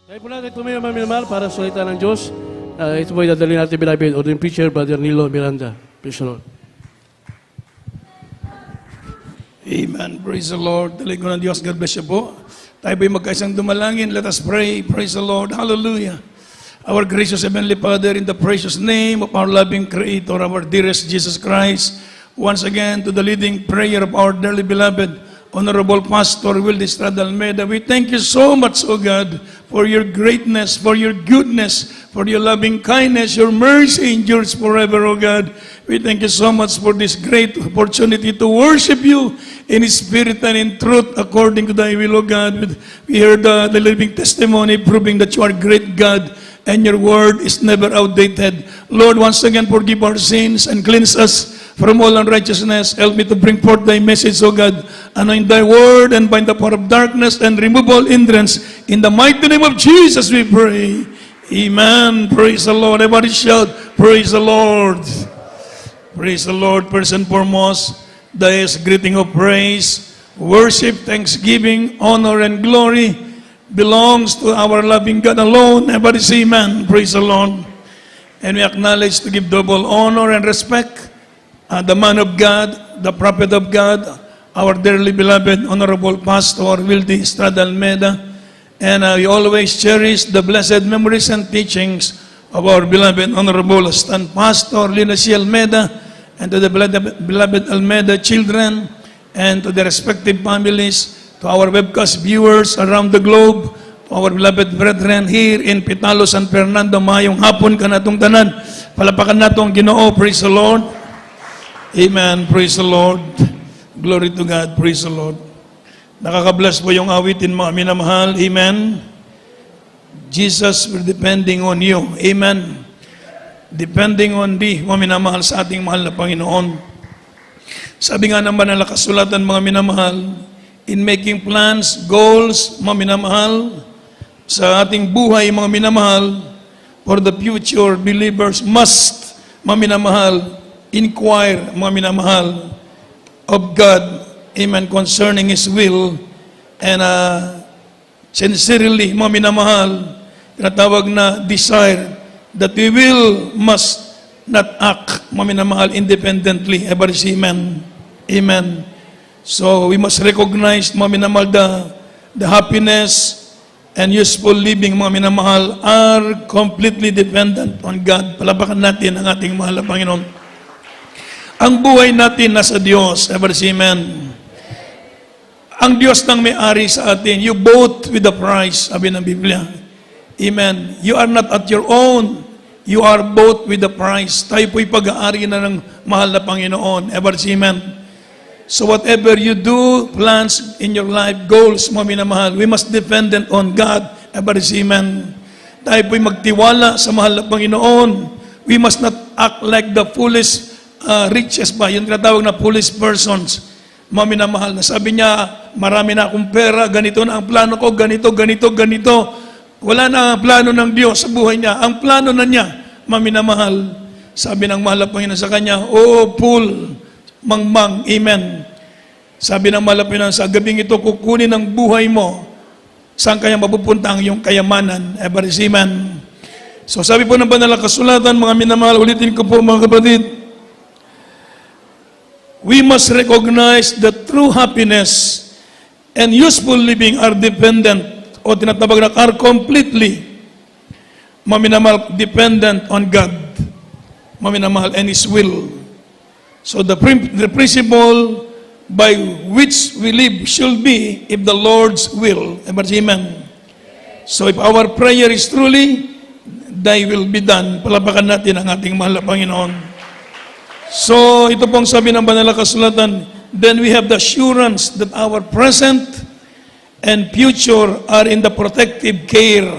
Tayo po natin tumayo mga minamahal para sa salita ng Diyos. Ito po idadali natin beloved ordinary preacher, Brother Nilo Miranda. Praise the Lord. Amen. Praise the Lord. Talagang ng Diyos. God bless you po. Tayo po'y magkaisang dumalangin. Let us pray. Praise the Lord. Hallelujah. Our gracious Heavenly Father, in the precious name of our loving Creator, our dearest Jesus Christ, once again to the leading prayer of our dearly beloved Honorable Pastor Wildy Estrada Almeida, we thank you so much, O God, for your greatness, for your goodness, for your loving kindness, your mercy endures forever, O God. We thank you so much for this great opportunity to worship you in spirit and in truth according to thy will, O God. We heard the living testimony proving that you are great God and your word is never outdated. Lord, once again, forgive our sins and cleanse us from all unrighteousness. Help me to bring forth thy message, O God, anoint thy word and bind the power of darkness and remove all hindrance. In the mighty name of Jesus we pray. Amen. Praise the Lord. Everybody shout, praise the Lord. Praise the Lord. First and foremost, the highest greeting of praise, worship, thanksgiving, honor, and glory belongs to our loving God alone. Everybody say amen. Praise the Lord. And we acknowledge to give double honor and respect the man of God, the prophet of God, our dearly beloved Honorable Pastor Wildy Estrada Almeida. And we always cherish the blessed memories and teachings of our beloved Honorable Stand Pastor Lina C. Almeida, and to the beloved Almeida children, and to the respective families, to our webcast viewers around the globe, to our beloved brethren here in Pitalo, San Fernando. Mayong hapon ka natong tanan. Palapakan natong Ginoo. Praise the Lord. Amen. Praise the Lord. Glory to God. Praise the Lord. Nakaka-bless po yung awitin mga minamahal. Amen. Jesus, we're depending on you. Amen. Depending on thee, mga minamahal, sa ating mahal na Panginoon. Sabi nga naman ng kasulatan, mga minamahal, in making plans, goals, mga minamahal, sa ating buhay, mga minamahal, for the future, believers must, mga minamahal, inquire, mga minamahal, of God, amen, concerning His will, and sincerely, mga minamahal, tinatawag na desire, that we must not act, mga minamahal, independently. Everybody say amen. Amen. So, we must recognize, mga minamahal, the happiness and useful living, mga minamahal, are completely dependent on God. Palabakan natin ang ating mahal na Panginoon. Ang buhay natin nasa Diyos. Everybody say amen. Ang Diyos nang may-ari sa atin. You bought with the price, sabi ng Biblia. Amen. You are not at your own. You are bought with the price. Tayo po'y pag-aari na ng mahal na Panginoon. Everybody say amen. So whatever you do, plans in your life, goals, mga minamahal, we must dependent on God. Everybody say amen. Tayo po'y magtiwala sa mahal na Panginoon. We must not act like the foolish riches ba, yung tinatawag na foolish persons, mga minamahal, na sabi niya, marami na akong pera, ganito na ang plano ko, ganito. Wala na ang plano ng Diyos sa buhay niya. Ang plano na niya, mga minamahal, sabi ng mahal na Panginoon sa kanya, fool, mangmang, amen. Sabi ng mahal na Panginoon, sa gabing ito, kukunin ang buhay mo, saan kaya mapupunta ang iyong kayamanan? Everybody say amen. So sabi po ng banal na kasulatan, mga minamahal, ulitin ko po mga kapatid, we must recognize that true happiness and useful living are dependent, o tinatawag na are completely, maminamahal, dependent on God, maminamahal, and His will. So the principle by which we live should be if the Lord's will. Amen. So if our prayer is truly, thy will be done. Palapakan natin ang ating mahal na Panginoon. So, ito pong sabi ng banal na kasulatan, then we have the assurance that our present and future are in the protective care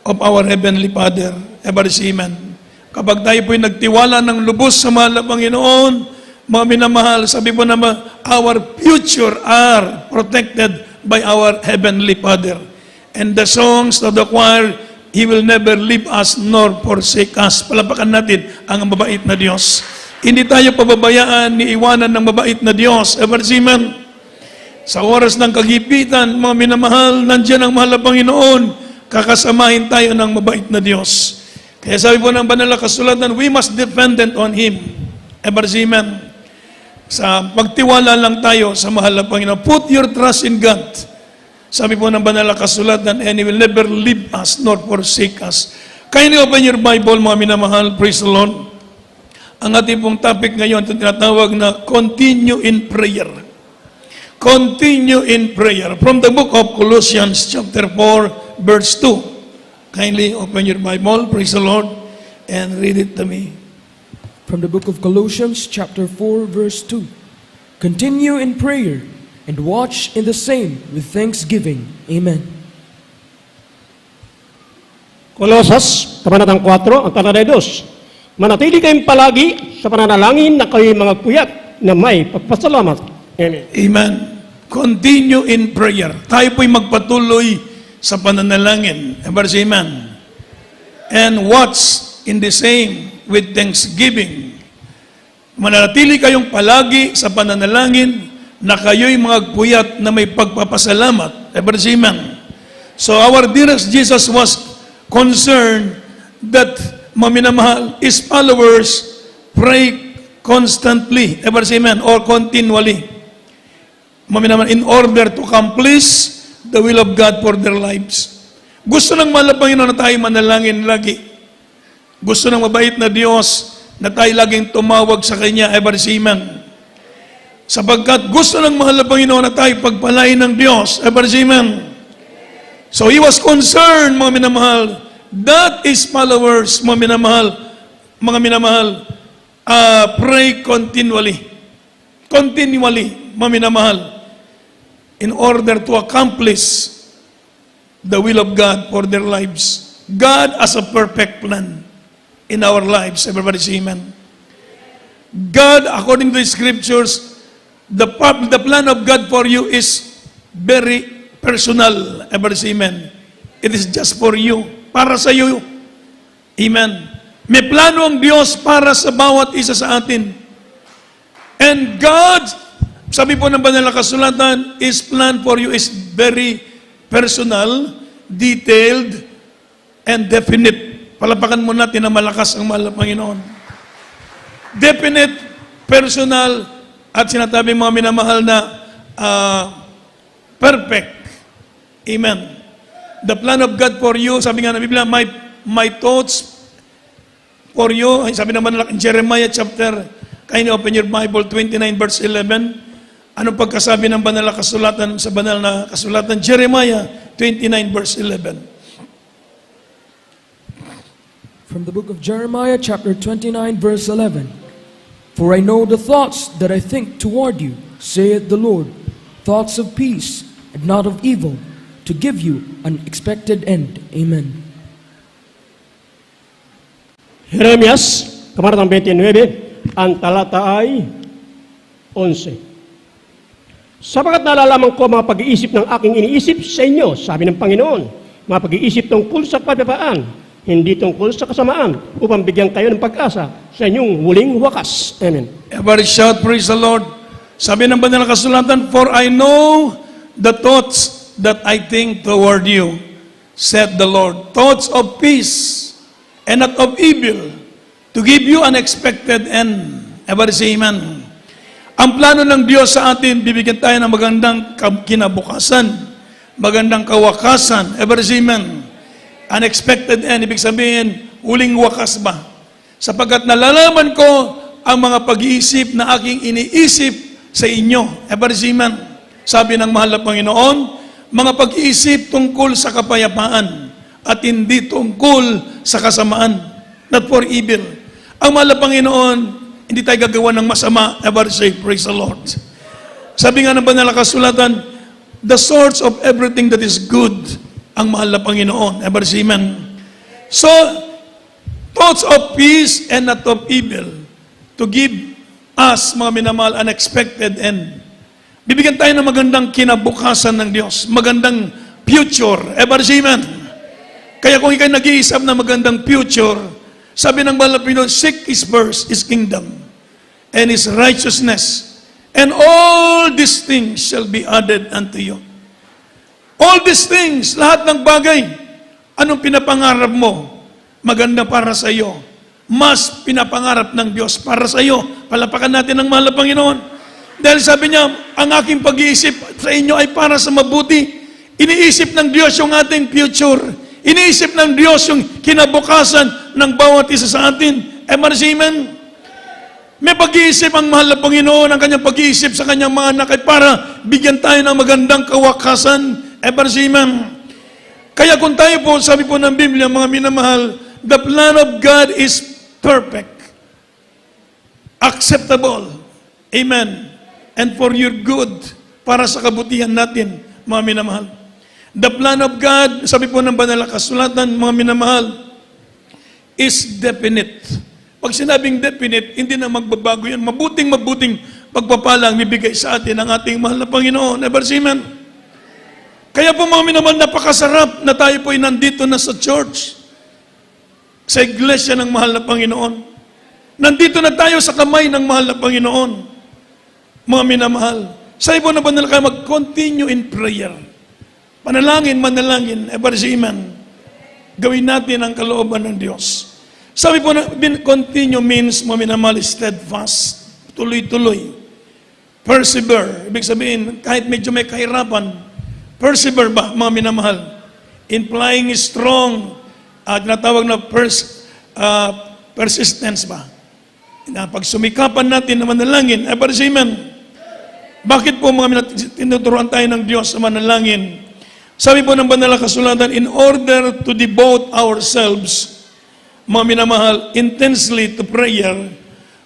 of our Heavenly Father. Everybody say amen. Kapag tayo po'y nagtiwala ng lubos sa mahal na Panginoon, mga minamahal, sabi po naman, our future are protected by our Heavenly Father. And the songs of the choir, He will never leave us nor forsake us. Palapakan natin ang mabait na Diyos. Hindi tayo pababayaan ni iwanan ng mabait na Diyos. Ever see, man? Sa oras ng kagipitan, mga minamahal, nandiyan ang mahal na Panginoon kakasamahin tayo ng mabait na Diyos. Kaya sabi po ng banal na kasulatan, we must dependent on Him. Amen. Sa pagtiwala lang tayo sa mahal na Panginoon. Put your trust in God. Sabi po ng banal na kasulatan, and He will never leave us nor forsake us. Kindly open your Bible, mga minamahal. Praise the Lord. Ang ating pong topic ngayon, ito tinatawag na continue in prayer. Continue in prayer. From the book of Colossians chapter 4, verse 2. Kindly open your Bible, praise the Lord, and read it to me. From the book of Colossians chapter 4, verse 2. Continue in prayer and watch in the same with thanksgiving. Amen. Kolosas, Kabanatang 4, ang talata 2. Manatili kayong palagi sa pananalangin na kayo'y mga puyat na may pagpasalamat. Amen. Amen. Continue in prayer. Tayo po'y magpatuloy sa pananalangin. Amen. And watch in the same with thanksgiving. Manatili kayong palagi sa pananalangin na kayo'y mga puyat na may pagpapasalamat. Amen. So our dearest Jesus was concerned that maminamahal, His followers pray constantly, amen, or continually. Maminamahal, in order to accomplish the will of God for their lives. Gusto ng mahal na Panginoon na tayo manalangin lagi. Gusto ng mabait na Diyos na tayo laging tumawag sa Kanya, amen. Sapagkat gusto ng mahal na Panginoon na tayo pagpalain ng Diyos, amen. So He was concerned, mga minamahal, that His followers, mga minamahal, pray continually. Continually, mga minamahal, in order to accomplish the will of God for their lives. God has a perfect plan in our lives. Everybody say amen. God, according to the scriptures, the plan of God for you is very personal. Everybody say amen. It is just for you. Para sa iyo. Amen. May plano ang Diyos para sa bawat isa sa atin. And God, sabi po ng banal na kasulatan, His plan for you is very personal, detailed, and definite. Palapakan mo natin na malakas ang mahal na Panginoon. Definite, personal, at sinasabi mga minamahal na perfect. Amen. The plan of God for you, sabi nga ng Biblia, my thoughts for you, sabi naman in Jeremiah chapter, kindly open your Bible, 29 verse 11. Anong pagkasabi ng banal na kasulatan sa banal na kasulatan? Jeremiah 29 verse 11. From the book of Jeremiah chapter 29, verse 11. For I know the thoughts that I think toward you, saith the Lord, thoughts of peace and not of evil, to give you an expected end. Amen. Jeremias, Kabanatang 29, ang talata ay 11. Sapagat nalalaman ko mga pag-iisip ng aking iniisip sa inyo, sabi ng Panginoon, mga pag-iisip tungkol sa kapayapaan, hindi tungkol sa kasamaan, upang bigyan kayo ng pag-asa sa inyong huling wakas. Amen. Everybody shout, praise the Lord. Sabi ng banal na kasulatan, for I know the thoughts that I think toward you, said the Lord, thoughts of peace and not of evil, to give you an expected end. Everybody say amen. Ang plano ng Diyos sa atin, bibigyan tayo ng magandang kinabukasan, magandang kawakasan. Everybody say amen. Unexpected end, ibig sabihin, huling wakas ba? Sapagkat nalalaman ko ang mga pag-iisip na aking iniisip sa inyo. Everybody say amen. Sabi ng mahal na Panginoon, mga pag-iisip tungkol sa kapayapaan at hindi tungkol sa kasamaan, not for evil. Ang mahal na Panginoon, hindi tayo gagawa ng masama. Ever say, praise the Lord. Sabi nga ng banal na kasulatan, the source of everything that is good, ang mahal na Panginoon. Ever say, amen. So, thoughts of peace and not of evil, to give us, mga minamahal, unexpected end. Bibigyan tayo ng magandang kinabukasan ng Diyos, magandang future. Ever say amen. Kaya kung ikay nag-iisip na magandang future, sabi ng banal na Panginoon, seek His first, His kingdom, and His righteousness, and all these things shall be added unto you. All these things, lahat ng bagay, Anong pinapangarap mo? Maganda para sa iyo. Mas pinapangarap ng Diyos para sa iyo. Palapakan natin ang mahal na Panginoon. Dahil sabi niya, ang aking pag-iisip sa inyo ay para sa mabuti. Iniisip ng Diyos yung ating future. Iniisip ng Diyos yung kinabukasan ng bawat isa sa atin. Amen. May pag-iisip ang mahal na Panginoon, ang kanyang pag-iisip sa kanyang mga anak ay para bigyan tayo ng magandang kawakasan. Amen. Kaya kung tayo po, sabi po ng Biblia, mga minamahal, the plan of God is perfect, acceptable, amen, and for your good, para sa kabutihan natin, mga minamahal. The plan of God, sabi po ng banal na kasulatan, mga minamahal, is definite. Pag sinabing definite, hindi na magbabago yan. Mabuting pagpapala ang bibigay sa atin ng ating mahal na Panginoon. Amen. Kaya po mga minamahal, napakasarap na tayo po ay nandito na sa church, sa iglesia ng mahal na Panginoon. Nandito na tayo sa kamay ng mahal na Panginoon. Mga minamahal, sabi po na banal kayo, mag-continue in prayer. Manalangin, amen. Gawin natin ang kalooban ng Diyos. Sabi po na, continue means, mga minamahal, steadfast, tuloy-tuloy. Persevere, ibig sabihin, kahit medyo may kahirapan, persevere ba, mga minamahal? Implying strong, tinatawag na persistence ba? Pag sumikapan natin na manalangin, amen. Bakit po mga tinuturuan tayo ng Diyos sa manalangin? Sabi po ng banal na kasulatan, in order to devote ourselves, mga minamahal, intensely to prayer,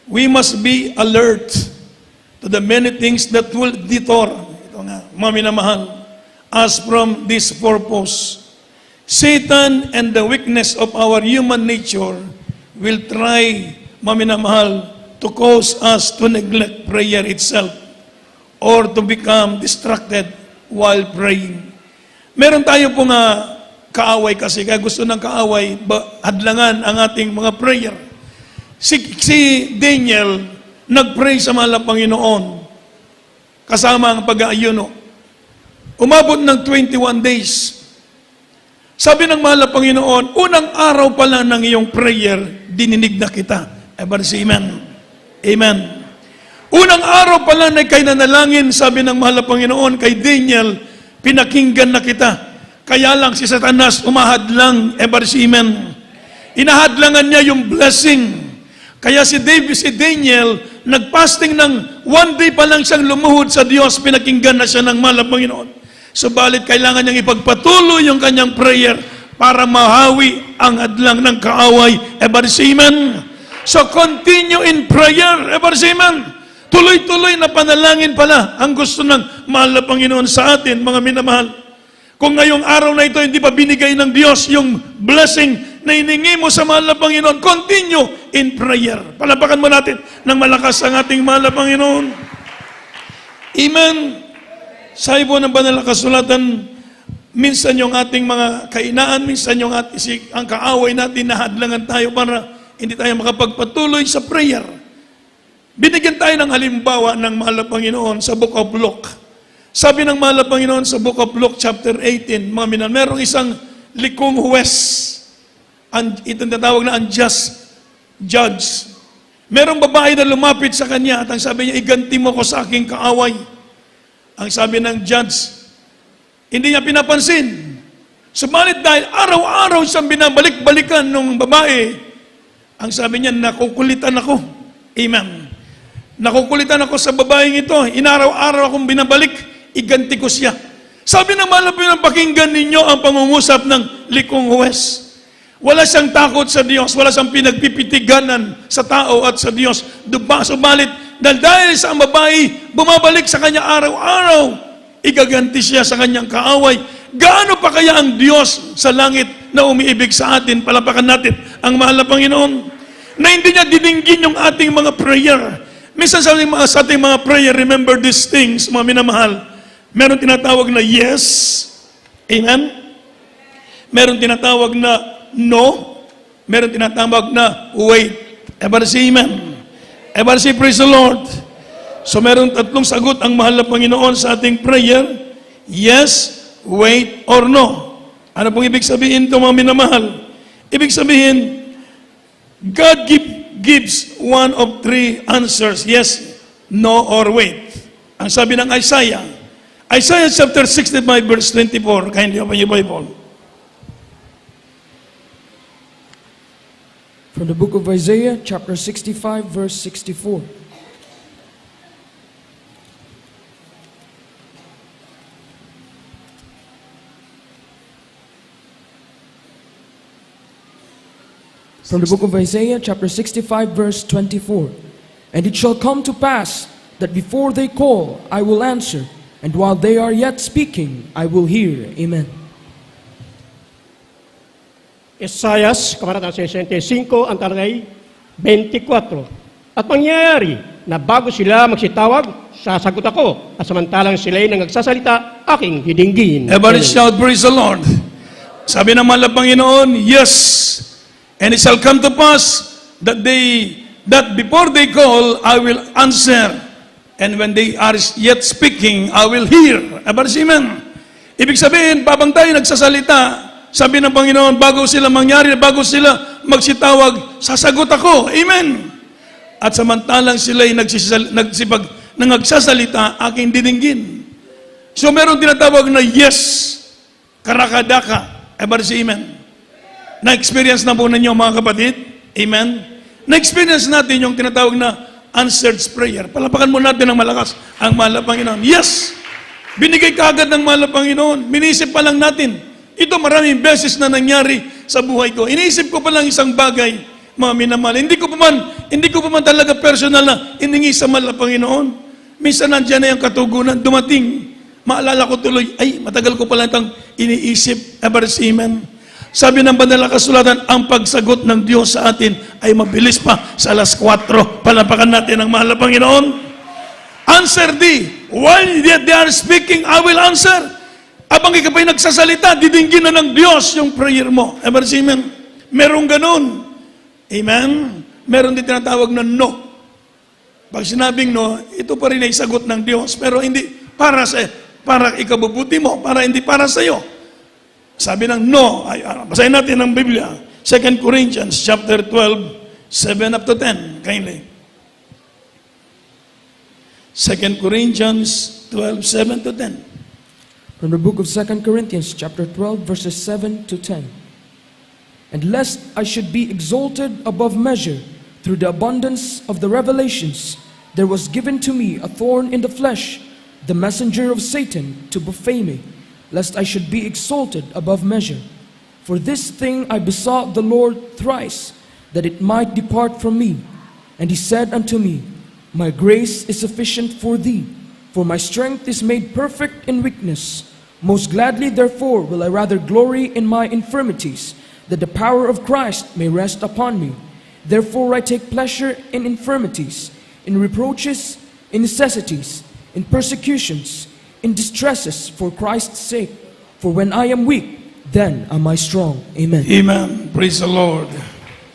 we must be alert to the many things that will detour, ito nga, mga minamahal, as from this purpose. Satan and the weakness of our human nature will try, mga minamahal, to cause us to neglect prayer itself or to become distracted while praying. Meron tayo pong kaaway kasi, kaya gusto ng kaaway, hadlangan ang ating mga prayer. Si Daniel, nag-pray sa mahal na Panginoon, kasama ang pag-aayuno. Umabot ng 21 days. Sabi ng mahal na Panginoon, unang araw pa lang ng iyong prayer, dininig na kita. Amen. Amen. Unang araw pa lang na kay nanalangin, sabi ng mahal na Panginoon, kay Daniel, pinakinggan na kita. Kaya lang si Satanas umahadlang, amen. Inahadlangan niya yung blessing. Kaya si Daniel, nagpasting ng 1 day pa lang siyang lumuhod sa Diyos, pinakinggan na siya ng mahal na Panginoon. Subalit kailangan niyang ipagpatuloy yung kanyang prayer para mahawi ang hadlang ng kaaway, amen. So continue in prayer, amen. Tuloy-tuloy na panalangin pala ang gusto ng mahal na Panginoon sa atin, mga minamahal. Kung ngayong araw na ito hindi pa binigay ng Diyos yung blessing na hiningi mo sa mahal na Panginoon, continue in prayer. Palapakan mo natin ng malakas ang ating mahal na Panginoon. Amen. Sabi po ng banal na kasulatan, minsan yung ating mga kainaan, minsan yung ang kaaway natin, nahadlangan tayo para hindi tayo makapagpatuloy sa prayer. Binigyan tayo ng halimbawa ng mahal na Panginoon sa Book of Luke. Sabi ng mahal na Panginoon sa Book of Luke chapter 18, mga minan, merong isang likong huwes. Ito natawag na unjust judge. Merong babae na lumapit sa kanya at ang sabi niya, iganti mo ko sa aking kaaway. Ang sabi ng judge, hindi niya pinapansin. Subalit dahil araw-araw siyang binabalik-balikan ng babae, ang sabi niya, nakukulitan ako. Amen. Nakukulitan ako sa babaeng ito. Inaraw-araw akong binabalik, iganti ko siya. Sabi ng mahal na Panginoon, pakinggan ninyo ang pangungusap ng likong huwes. Wala siyang takot sa Diyos, wala siyang pinagpipitiganan sa tao at sa Diyos. Subalit, dahil sa babae, bumabalik sa kanya araw-araw, igaganti siya sa kanyang kaaway. Gaano pa kaya ang Diyos sa langit na umiibig sa atin? Palapakan natin ang mahal na Panginoon. Na hindi niya dininggin yung ating mga prayer. Minsan sa ating mga prayer, remember these things, mga minamahal. Meron tinatawag na yes. Amen? Meron tinatawag na no. Meron tinatawag na wait. Ever say amen? Ever say praise the Lord? So meron tatlong sagot ang mahal na Panginoon sa ating prayer. Yes, wait, or no. Ano pong ibig sabihin ito, mga minamahal? Ibig sabihin, God gives one of three answers, yes, no, or wait. Ang sabi ng Isaiah chapter 65 verse 24, kindly open your Bible. From the book of Isaiah, chapter 65, verse 64. From the book of Isaiah, chapter 65, verse 24. And it shall come to pass that before they call, I will answer, and while they are yet speaking, I will hear. Amen. Isayas, kabanatang 65, ang talay 24. At mangyayari na bago sila magsitawag, sasagot ako, at samantalang sila'y nagsasalita, aking didinggin. Everybody shout, praise the Lord. Sabi ng mahal na Panginoon, yes. And it shall come to pass that before they call, I will answer. And when they are yet speaking, I will hear. Amen. Ibig sabihin, babang tayo nagsasalita, sabi ng Panginoon, bago sila mangyari, bago sila magsitawag, sasagot ako. Amen. At samantalang sila'y nagsasalita, aking dininggin. So meron tinatawag na yes, karakadaka. Amen. Na-experience na po ninyo mga kapatid? Amen? Na-experience natin yung tinatawag na answered prayer. Palapakan mo natin ng malakas ang mahal na Panginoon. Yes! Binigay kaagad ng mahal na Panginoon. Minisip pa lang natin. Ito maraming beses na nangyari sa buhay ko. Iniisip ko pa lang isang bagay, mga minamahal. Hindi ko pa man talaga personal na iningi sa mahal na Panginoon. Minsan nandiyan na yung katugunan. Dumating. Maalala ko tuloy, ay, matagal ko pala itong iniisip. Amen. Sabi ng banal na kasulatan, ang pagsagot ng Diyos sa atin ay mabilis pa sa alas 4. Palapakan natin ang mahal na Panginoon. Answer thee. While they are speaking, I will answer. Abang ikapa'y nagsasalita, didinggin na ng Diyos yung prayer mo. Amen. Merong ganun. Amen. Meron din tinatawag na no. Pag sinabing no, ito pa rin ay sagot ng Diyos. Pero hindi para ikabubuti mo, para hindi para sa iyo. Sabi ng no, basahin natin ang Biblia. 2 Corinthians chapter 12, 7 up to 10. Kindly. 2 Corinthians 12, 7 to 10. From the book of 2 Corinthians, chapter 12, verses 7 to 10. And lest I should be exalted above measure through the abundance of the revelations, there was given to me a thorn in the flesh, the messenger of Satan, to buffet me, lest I should be exalted above measure. For this thing I besought the Lord thrice, that it might depart from me. And he said unto me, My grace is sufficient for thee, for my strength is made perfect in weakness. Most gladly therefore will I rather glory in my infirmities, that the power of Christ may rest upon me. Therefore I take pleasure in infirmities, in reproaches, in necessities, in persecutions, in distresses for Christ's sake. For when I am weak, then am I strong. Amen. Amen. Praise the Lord.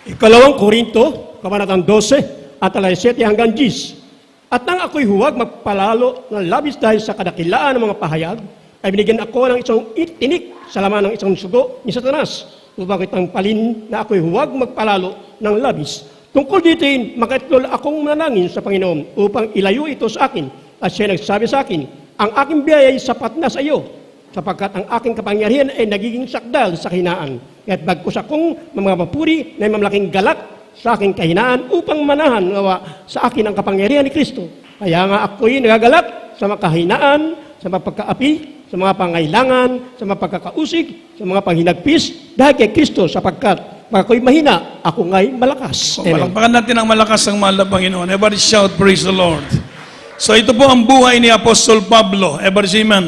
Ikalawang Korinto, kabanatang 12, at alay 7 hanggang 10. At nang ako'y huwag magpalalo ng labis dahil sa kadakilaan ng mga pahayag, ay binigyan ako ng isang tinik sa laman ng isang sugo ni Satanas, upang kitang palin na ako'y huwag magpalalo ng labis. Tungkol dito'y makaitlol akong manalangin sa Panginoon upang ilayo ito sa akin. At siya nagsabi sa akin, ang aking biyaya ay sapat na sa iyo, sapagkat ang aking kapangyarihan ay nagiging sakdal sa kahinaan. At bagkus akong mga mapuri na mamlaking galak sa aking kahinaan upang manahan nawa sa akin ang kapangyarihan ni Kristo. Kaya nga ako'y nagagalak sa mga kahinaan, sa mga pagkaapi, sa mga pangailangan, sa mga pagkakausig, sa mga panghinagpis, dahil kay Kristo sapagkat pag ako'y mahina, ako nga'y malakas. So, palakpakan natin ang malakas ng mahal na Panginoon. Everybody shout, praise the Lord. So ito po ang buhay ni Apostol Pablo, Amen.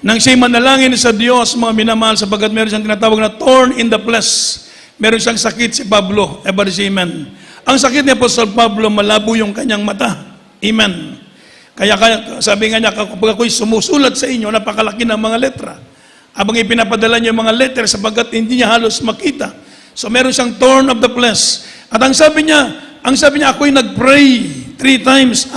Nang siya'y manalangin sa Diyos, mga minamahal, sapagkat meron siyang tinatawag na thorn in the flesh. Meron siyang sakit si Pablo, Amen. Ang sakit ni Apostol Pablo, malabo yung kanyang mata. Amen. Kaya sabi nga niya, kapag ako'y sumusulat sa inyo, napakalaki ng mga letra. Habang ipinapadala niya yung mga letter, sapagkat hindi niya halos makita. So meron siyang thorn of the flesh. At ang sabi niya, ako'y nag-pray 3 times.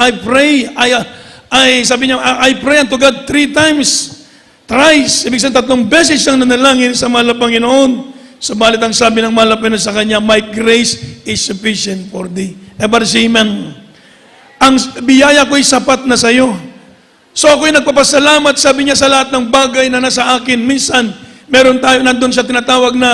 Sabi niya, I pray unto God 3 times. Thrice, ibig sabihin 3 beses siyang nanalangin sa mahal na Panginoon. Subalit ang sabi ng mahal na Panginoon sa kanya, my grace is sufficient for thee. Ever say amen. Ang biyaya ko'y sapat na sa iyo. So ako'y nagpapasalamat, sabi niya, sa lahat ng bagay na nasa akin. Minsan, meron tayo nandun sa tinatawag na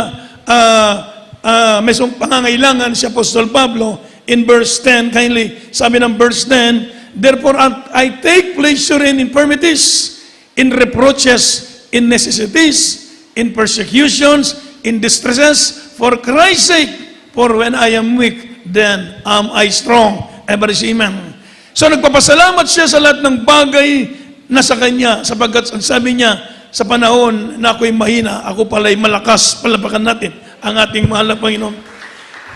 may pangangailangan si Apostol Pablo in verse 10, kindly, sabi ng verse 10, therefore I take pleasure in infirmities, in reproaches, in necessities, in persecutions, in distresses, for Christ's sake, for when I am weak, then am I strong. Ever say amen. So nagpapasalamat siya sa lahat ng bagay na sa kanya, sapagkat sabi niya, sa panahon na ako'y mahina, ako pala'y malakas. Palapakan natin ang ating mahal na Panginoon.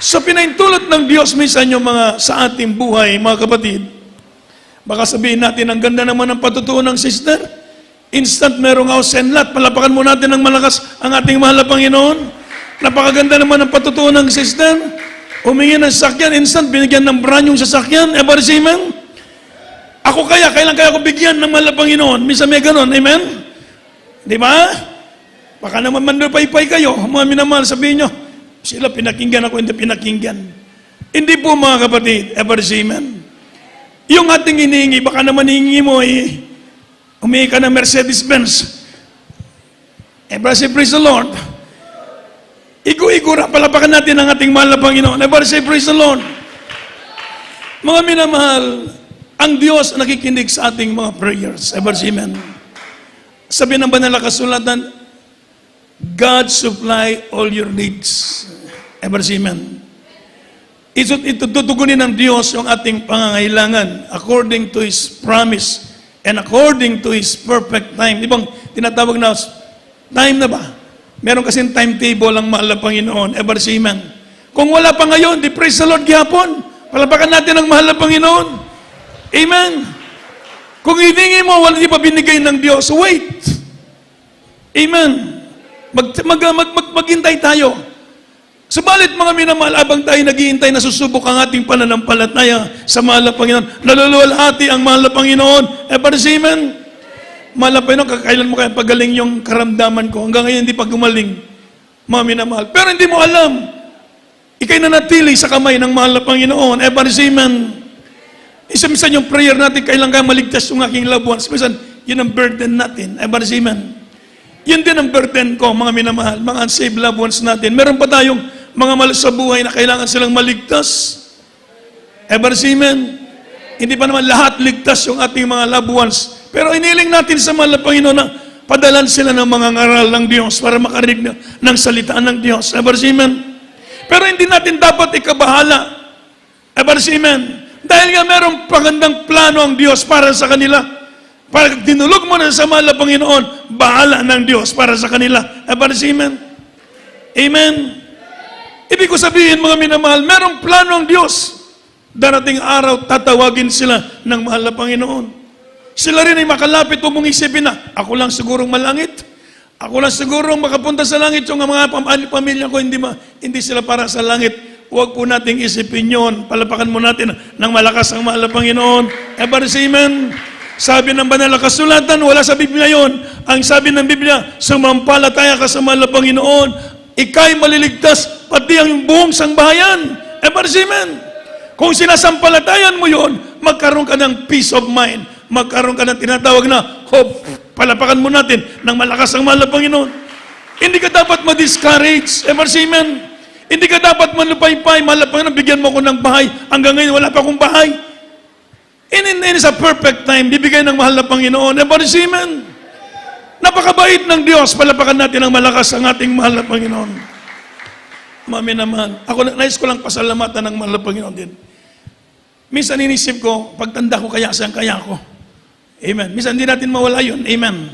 So pinaintulot ng Diyos minsan yung mga sa ating buhay, mga kapatid. Baka sabihin natin, ang ganda naman ng patutuo ng sister. Instant merong house and lot. Palapakan mo natin ng malakas ang ating mahal na Panginoon. Napakaganda naman ng patutuo ng sister. Humingi ng sasakyan, instant binigyan ng brand yung sasakyan. Ever say amen? Ako kailan kaya ako bigyan ng mahal na Panginoon? Minsan may ganon, amen? Di ba? Baka naman mandupay-pay kayo, mga minamahal, sabihin nyo, sila pinakinggan ako, hindi pinakinggan. Hindi po mga kapatid, ever say amen? Yung ating hinihingi, baka naman hihingi mo, humingi ka ng Mercedes-Benz. Ever say praise the Lord? Igu-igura, palapakan natin ang ating mahal na Panginoon. Ever say praise the Lord? Mga minamahal, ang Diyos nakikinig sa ating mga prayers. Ever say amen? Sabi ng banal na kasulatan, God supply all your needs. Ever say amen? Itutugunin ng Diyos yung ating pangangailangan according to His promise and according to His perfect time. Di bang tinatawag na time na ba? Meron kasing timetable ang mahal na Panginoon. Ever say amen? Kung wala pa ngayon, di praise the Lord gihapon. Palapakan natin ang mahal na Panginoon. Amen. Kung hiningi mo, wala di pa binigay ng Diyos, wait. Amen. Maghintay tayo. Subalit mga minamahal, abang tayo naghihintay na susubok ang ating pananampalataya sa mahal na Panginoon. Naluluwalhati ang mahal na Panginoon. Ever say amen? Mahal na Panginoon, kailan mo kaya pagaling yung karamdaman ko? Hanggang ngayon hindi pa gumaling. Mga minamahal. Pero hindi mo alam. Ika'y nanatili sa kamay ng mahal na Panginoon. Ever say amen? Isa-minsan yung prayer natin, kailan kaya maligtas yung aking loved ones. Minsan, yun ang burden natin. Ever say amen? Yun din ang burden ko, mga minamahal, mga unsaved loved ones natin. Meron pa tayong mga mahal sa buhay na kailangan silang maligtas. Ever say amen? Hindi pa naman lahat ligtas yung ating mga loved ones. Pero iniling natin sa mahal na Panginoon na padalan sila ng mga ngaral ng Diyos para makarinig ng salitaan ng Diyos. Ever say amen? Pero hindi natin dapat ikabahala. Ever say amen? Dahil nga merong pagandang plano ang Diyos para sa kanila. Pag dinulog mo na sa mahal na Panginoon, bahala ng Diyos para sa kanila. Ever say amen? Amen? Ibig ko sabihin, mga minamahal, merong plano ang Diyos. Darating araw, tatawagin sila ng mahal na Panginoon. Sila rin ay makalapit o mong isipin na, ako lang sigurong malangit. Ako lang sigurong makapunta sa langit. Yung mga pamilya ko, hindi sila para sa langit. Huwag po nating isipin yun. Palapakan mo natin ng malakas ang mahal na Panginoon. Ever say amen? Sabi ng banal na kasulatan, wala sa Biblia yon. Ang sabi ng Biblia, sumampalataya ka sa mahal na Panginoon, ika'y maliligtas, pati ang buong sangbahayan. Ever say amen? Kung sinasampalatayan mo yon, magkaroon ka ng peace of mind. Magkaroon ka ng tinatawag na hope. Palapakan mo natin ng malakas ang mahal na Panginoon. Hindi ka dapat ma-discourage. Ever say amen? Hindi ka dapat manlupay-pay, mahal na Panginoon, bigyan mo ko ng bahay. Hanggang ngayon, wala pa akong bahay. In sa perfect time, bibigay ng mahal na Panginoon. Ever say amen? Napakabait ng Diyos. Palapakan natin ang malakas ang ating mahal na Panginoon. Mami naman. Nais ko lang pasalamatan ng mahal na Panginoon din. Minsan inisip ko, pagtanda ko kaya saan kaya ko. Amen. Minsan hindi natin mawala yun. Amen.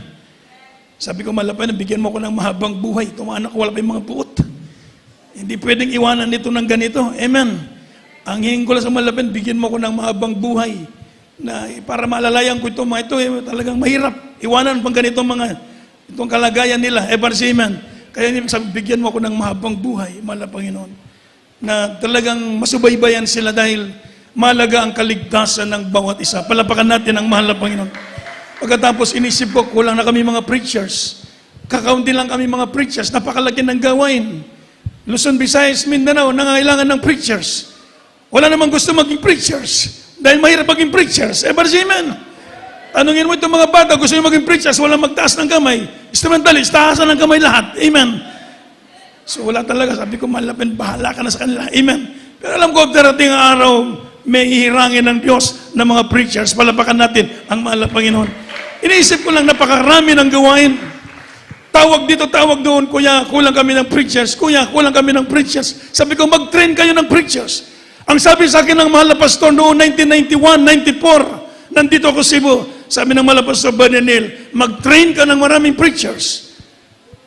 Sabi ko, mahal na Panginoon, bigyan mo ko ng mahabang buhay. Tumanak ko, wala pa yung mga buot. Hindi pwedeng iwanan nito ng ganito. Amen. Ang hingin ko lang sa mahal na Panginoon, bigyan mo ko ng mahabang buhay. Na para malalayan ko ito, mga ito, talagang mahirap. Iwanan pang ganito itong kalagayan nila. Ever say amen. Kaya sabi, bigyan mo ko ng mahabang buhay, mahal na Panginoon. Na talagang masubaybayan sila dahil mahalaga ang kaligtasan ng bawat isa. Palapakan natin ang mahal na Panginoon. Pagkatapos inisip ko, kulang na kami mga preachers. Kakaunti lang kami mga preachers. Napakalaki ng gawain. Luzon, Visayas, Mindanao, nangangailangan ng preachers. Wala namang gusto maging preachers. Dahil mahirap maging preachers. Amen. Tanungin mo itong mga bata, gusto nyo maging preachers, walang magtaas ng kamay. Instrumentalist, taasan ng kamay lahat. Amen. So wala talaga. Sabi ko, malapin, bahala ka na sa kanila. Amen. Pero alam ko, darating ang araw, may ihirangin ng Diyos ng mga preachers. Palapakan natin ang mahal na Panginoon. Iniisip ko lang, napakarami ng gawain. Tawag dito, tawag doon, kuya, kulang kami ng preachers. Kuya, kulang kami ng preachers. Sabi ko, mag-train kayo ng preachers. Ang sabi sa akin ng mahal na pastor noong 1991, 94, nandito ako Cebu. Sabi ng mahal na pastor Bananil, mag-train ka ng maraming preachers.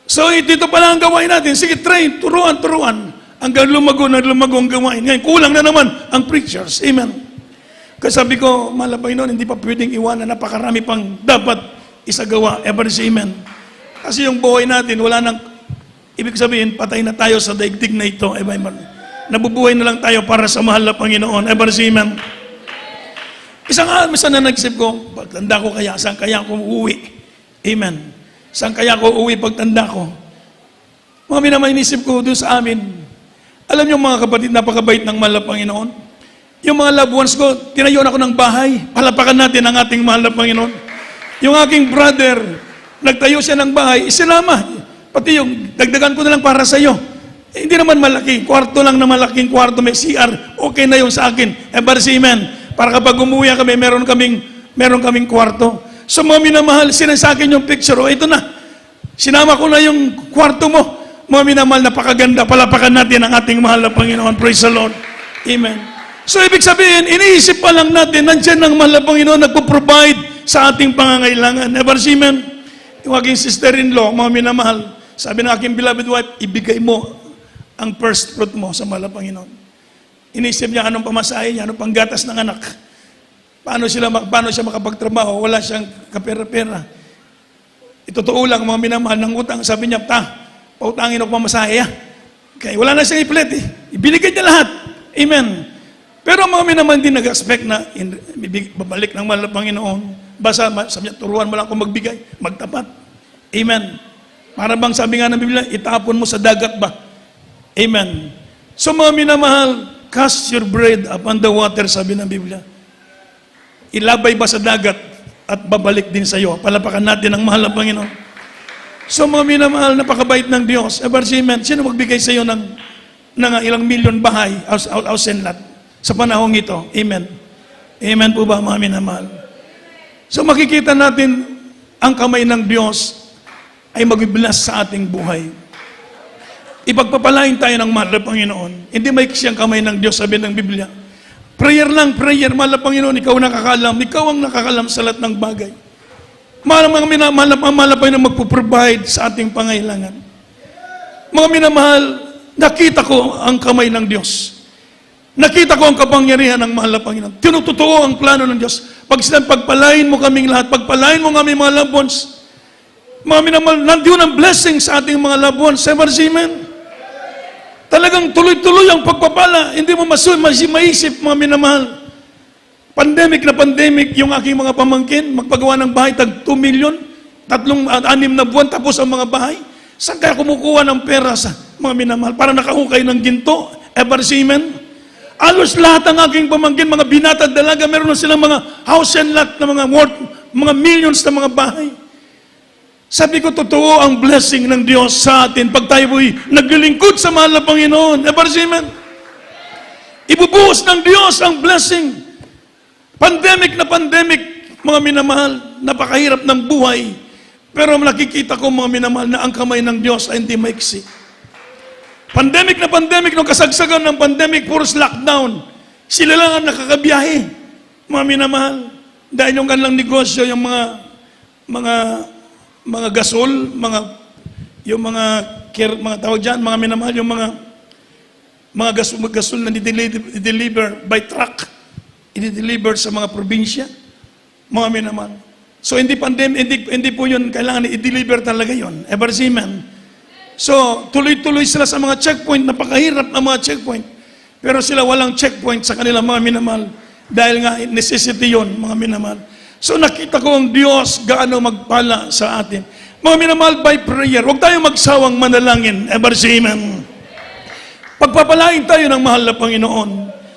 So, dito pala ang gawain natin. Sige, train, turuan. Hanggang lumago ang gawain. Ngayon, kulang na naman ang preachers. Amen. Kasi sabi ko, mahal na Panginoon, hindi pa pwedeng iwanan. Napakarami pang dapat isagawa. Ever say amen. Kasi yung buhay natin, wala nang, ibig sabihin, patay na tayo sa daigdig na ito. Amen. Nabubuhay na lang tayo para sa mahal na Panginoon. Ever say amen. Minsan na nagsip ko, pagtanda ko kaya, saan kaya ako uuwi? Amen. Saan kaya ako uuwi pagtanda ko? Mga minamay inisip ko doon sa amin. Alam niyo mga kapatid, napakabait ng mahal na Panginoon. Yung mga loved ones ko, tinayon ako ng bahay. Palapakan natin ang ating mahal na Panginoon. Yung aking brother, nagtayo siya ng bahay, isinama. Pati yung dagdagan ko na lang para sa iyo. Hindi naman malaki. Kwarto lang na malaking kwarto, may CR. Okay na yung sa akin. Ever say amen. Para kapag umuwi kami, meron kaming kwarto. So mga minamahal, sinasakin yung picture. O ito na. Sinama ko na yung kwarto mo. Mga minamahal, napakaganda. Palapakan natin ang ating mahal na Panginoon. Praise the Lord. Amen. So ibig sabihin, iniisip pa lang natin, nandiyan ang mahal na Panginoon nagpo-provide sa ating pangangailangan. Ever see, amen? Yung aking sister-in-law, mga minamahal, sabi ng aking beloved wife, ibigay mo ang first fruit mo sa mahal na Panginoon. Inisip niya anong pamasahe niya, anong panggatas ng anak. Paano siya makapagtrabaho, wala siyang kapera-pera. Itotoo lang, mga minamahal ng utang, sabi niya, pautangin ako pamasahe. Okay, wala na siyang ipilit eh. Ibinigay niya lahat. Amen. Pero mga minamahal din nag-expect na babalik ng mahal na Panginoon. Basta sabi niya, turuan mo lang kung magbigay, magtapat. Amen. Para bang sabi nga ng Biblia, itapon mo sa dagat ba? Amen. So mga minamahal, cast your bread upon the water, sabi ng Biblia. Ilabay ba sa dagat at babalik din sa iyo? Palapakan natin ang mahal na Panginoon. So mga minamahal, napakabait ng Diyos. Ever say amen. Sino magbigay sa iyo ng ilang milyon bahay, house and lot sa panahong ito? Amen. Amen po ba mga minamahal? So makikita natin ang kamay ng Diyos ay magbibilas sa ating buhay. Ipagpapalain tayo ng mahal na Panginoon. Hindi may siyang kamay ng Diyos, sabi ng Biblia. Prayer lang, prayer. Mahal na Panginoon, ikaw nakakalam. Ikaw ang nakakalam sa lahat ng bagay. Mahal na Panginoon magpo-provide sa ating pangailangan. Mga minamahal, nakita ko ang kamay ng Diyos. Nakita ko ang kapangyarihan ng mahal na Panginoon. Tinutotoo ang plano ng Diyos. Pagpalain mo kaming lahat, pagpalain mo kami mga loved ones. Mga minamahal, nandiyon ang blessing sa ating mga loved ones. Ever say amen? Talagang tuloy-tuloy ang pagpapala. Hindi mo maisip, mga minamahal. Pandemic na pandemic, yung aking mga pamangkin, magpagawa ng bahay, tag 2 million, 6 na buwan, tapos ang mga bahay. Saan kaya kumukuha ng pera sa mga minamahal? Para nakahukay ng ginto. Ever say amen? Alos lahat ang aking pamangkin, mga binatag dalaga, meron na silang mga house and lot na mga worth, mga millions na mga bahay. Sabi ko, totoo ang blessing ng Diyos sa atin pag tayo po'y naglilingkod sa mahal na Panginoon. Ever say amen? Ibubuhos ng Diyos ang blessing. Pandemic na pandemic, mga minamahal, napakahirap ng buhay. Pero nakikita ko, mga minamahal, na ang kamay ng Diyos ay hindi maiksi. Pandemic na pandemic, nung kasagsagan ng pandemic, puros lockdown. Sila lang ang nakakabiyahe, mga minamahal. Dahil yung kanilang negosyo, yung mga gasol, mga tawag dyan, mga minamahal, yung mga gasol na deliver by truck, i-deliver sa mga probinsya, mga minamahal. So hindi po yun kailangan i-deliver talaga yun. Ever see, man? So tuloy-tuloy sila sa mga checkpoint, napakahirap na mga checkpoint. Pero sila walang checkpoint sa kanila, mga minamahal. Dahil nga necessity yun, mga minamahal. So nakita ko ang Diyos gaano magpala sa atin. Mga minamahal, by prayer, huwag tayong magsawang manalangin. Ever say amen. Pagpapalain tayo ng mahal na Panginoon.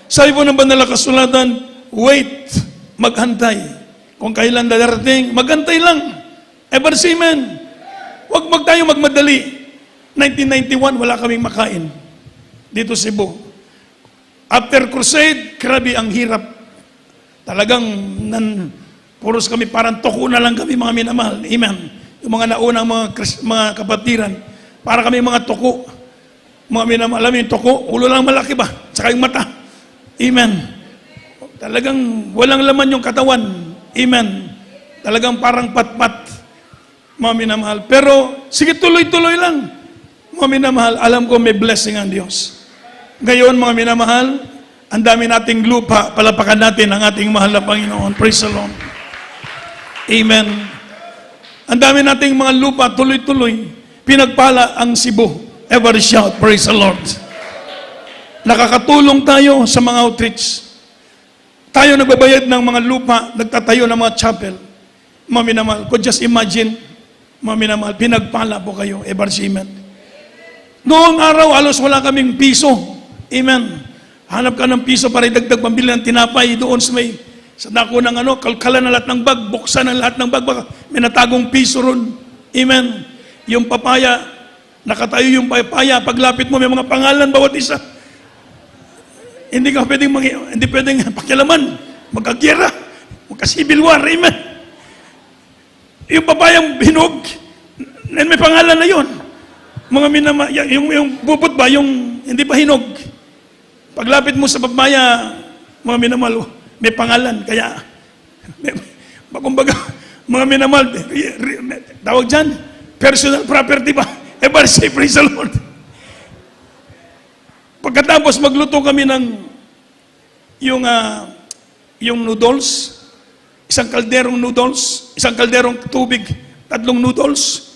Sabi po ng banal na kasulatan, wait, maghantay. Kung kailan darating, maghantay lang. Ever say amen. Huwag tayong magmadali. 1991, wala kaming makain. Dito sa Cebu. After crusade, grabe ang hirap. Talagang puros kami, parang tuko na lang kami mga minamahal. Amen. Yung mga naunang mga kapatiran, para kami mga tuko. Mga minamahal, alam yung tuko, ulo lang malaki ba? Tsaka yung mata. Amen. Talagang walang laman yung katawan. Amen. Talagang parang patpat. Mga minamahal. Pero, sige, tuloy-tuloy lang. Mga minamahal, alam ko may blessing ang Diyos. Ngayon, mga minamahal, ang dami nating lupa, palapakan natin ang ating mahal na Panginoon. Praise the Lord. Amen. Ang dami nating mga lupa, tuloy-tuloy. Pinagpala ang Cebu. Ever shout, praise the Lord. Nakakatulong tayo sa mga outreach. Tayo nagbabayad ng mga lupa, nagtatayo ng mga chapel. Mga minamahal, could just imagine, mga minamahal, pinagpala po kayo. Ever say amen. Noong araw, alos wala kaming piso. Amen. Hanap ka ng piso para idagdag pambili ng tinapay doon sa dako ng kalkalan na lahat ng bag, buksan ang lahat ng bag, baka may natagong piso ron. Amen. Yung papaya, nakatayo yung papaya, paglapit mo may mga pangalan bawat isa. Hindi pwedeng pakialaman, magkagyera, magka-civil war. Amen. Yung papayang hinog, may pangalan na yun. Mga yung bubot ba, yung hindi pa hinog. Paglapit mo sa papaya, mga minamahal, may pangalan. Kaya, kumbaga, mga minamahal, tawag dyan, personal property ba? Ever say, praise the Lord. Pagkatapos magluto kami ng yung noodles, isang kalderong noodles, isang kalderong tubig, 3 noodles.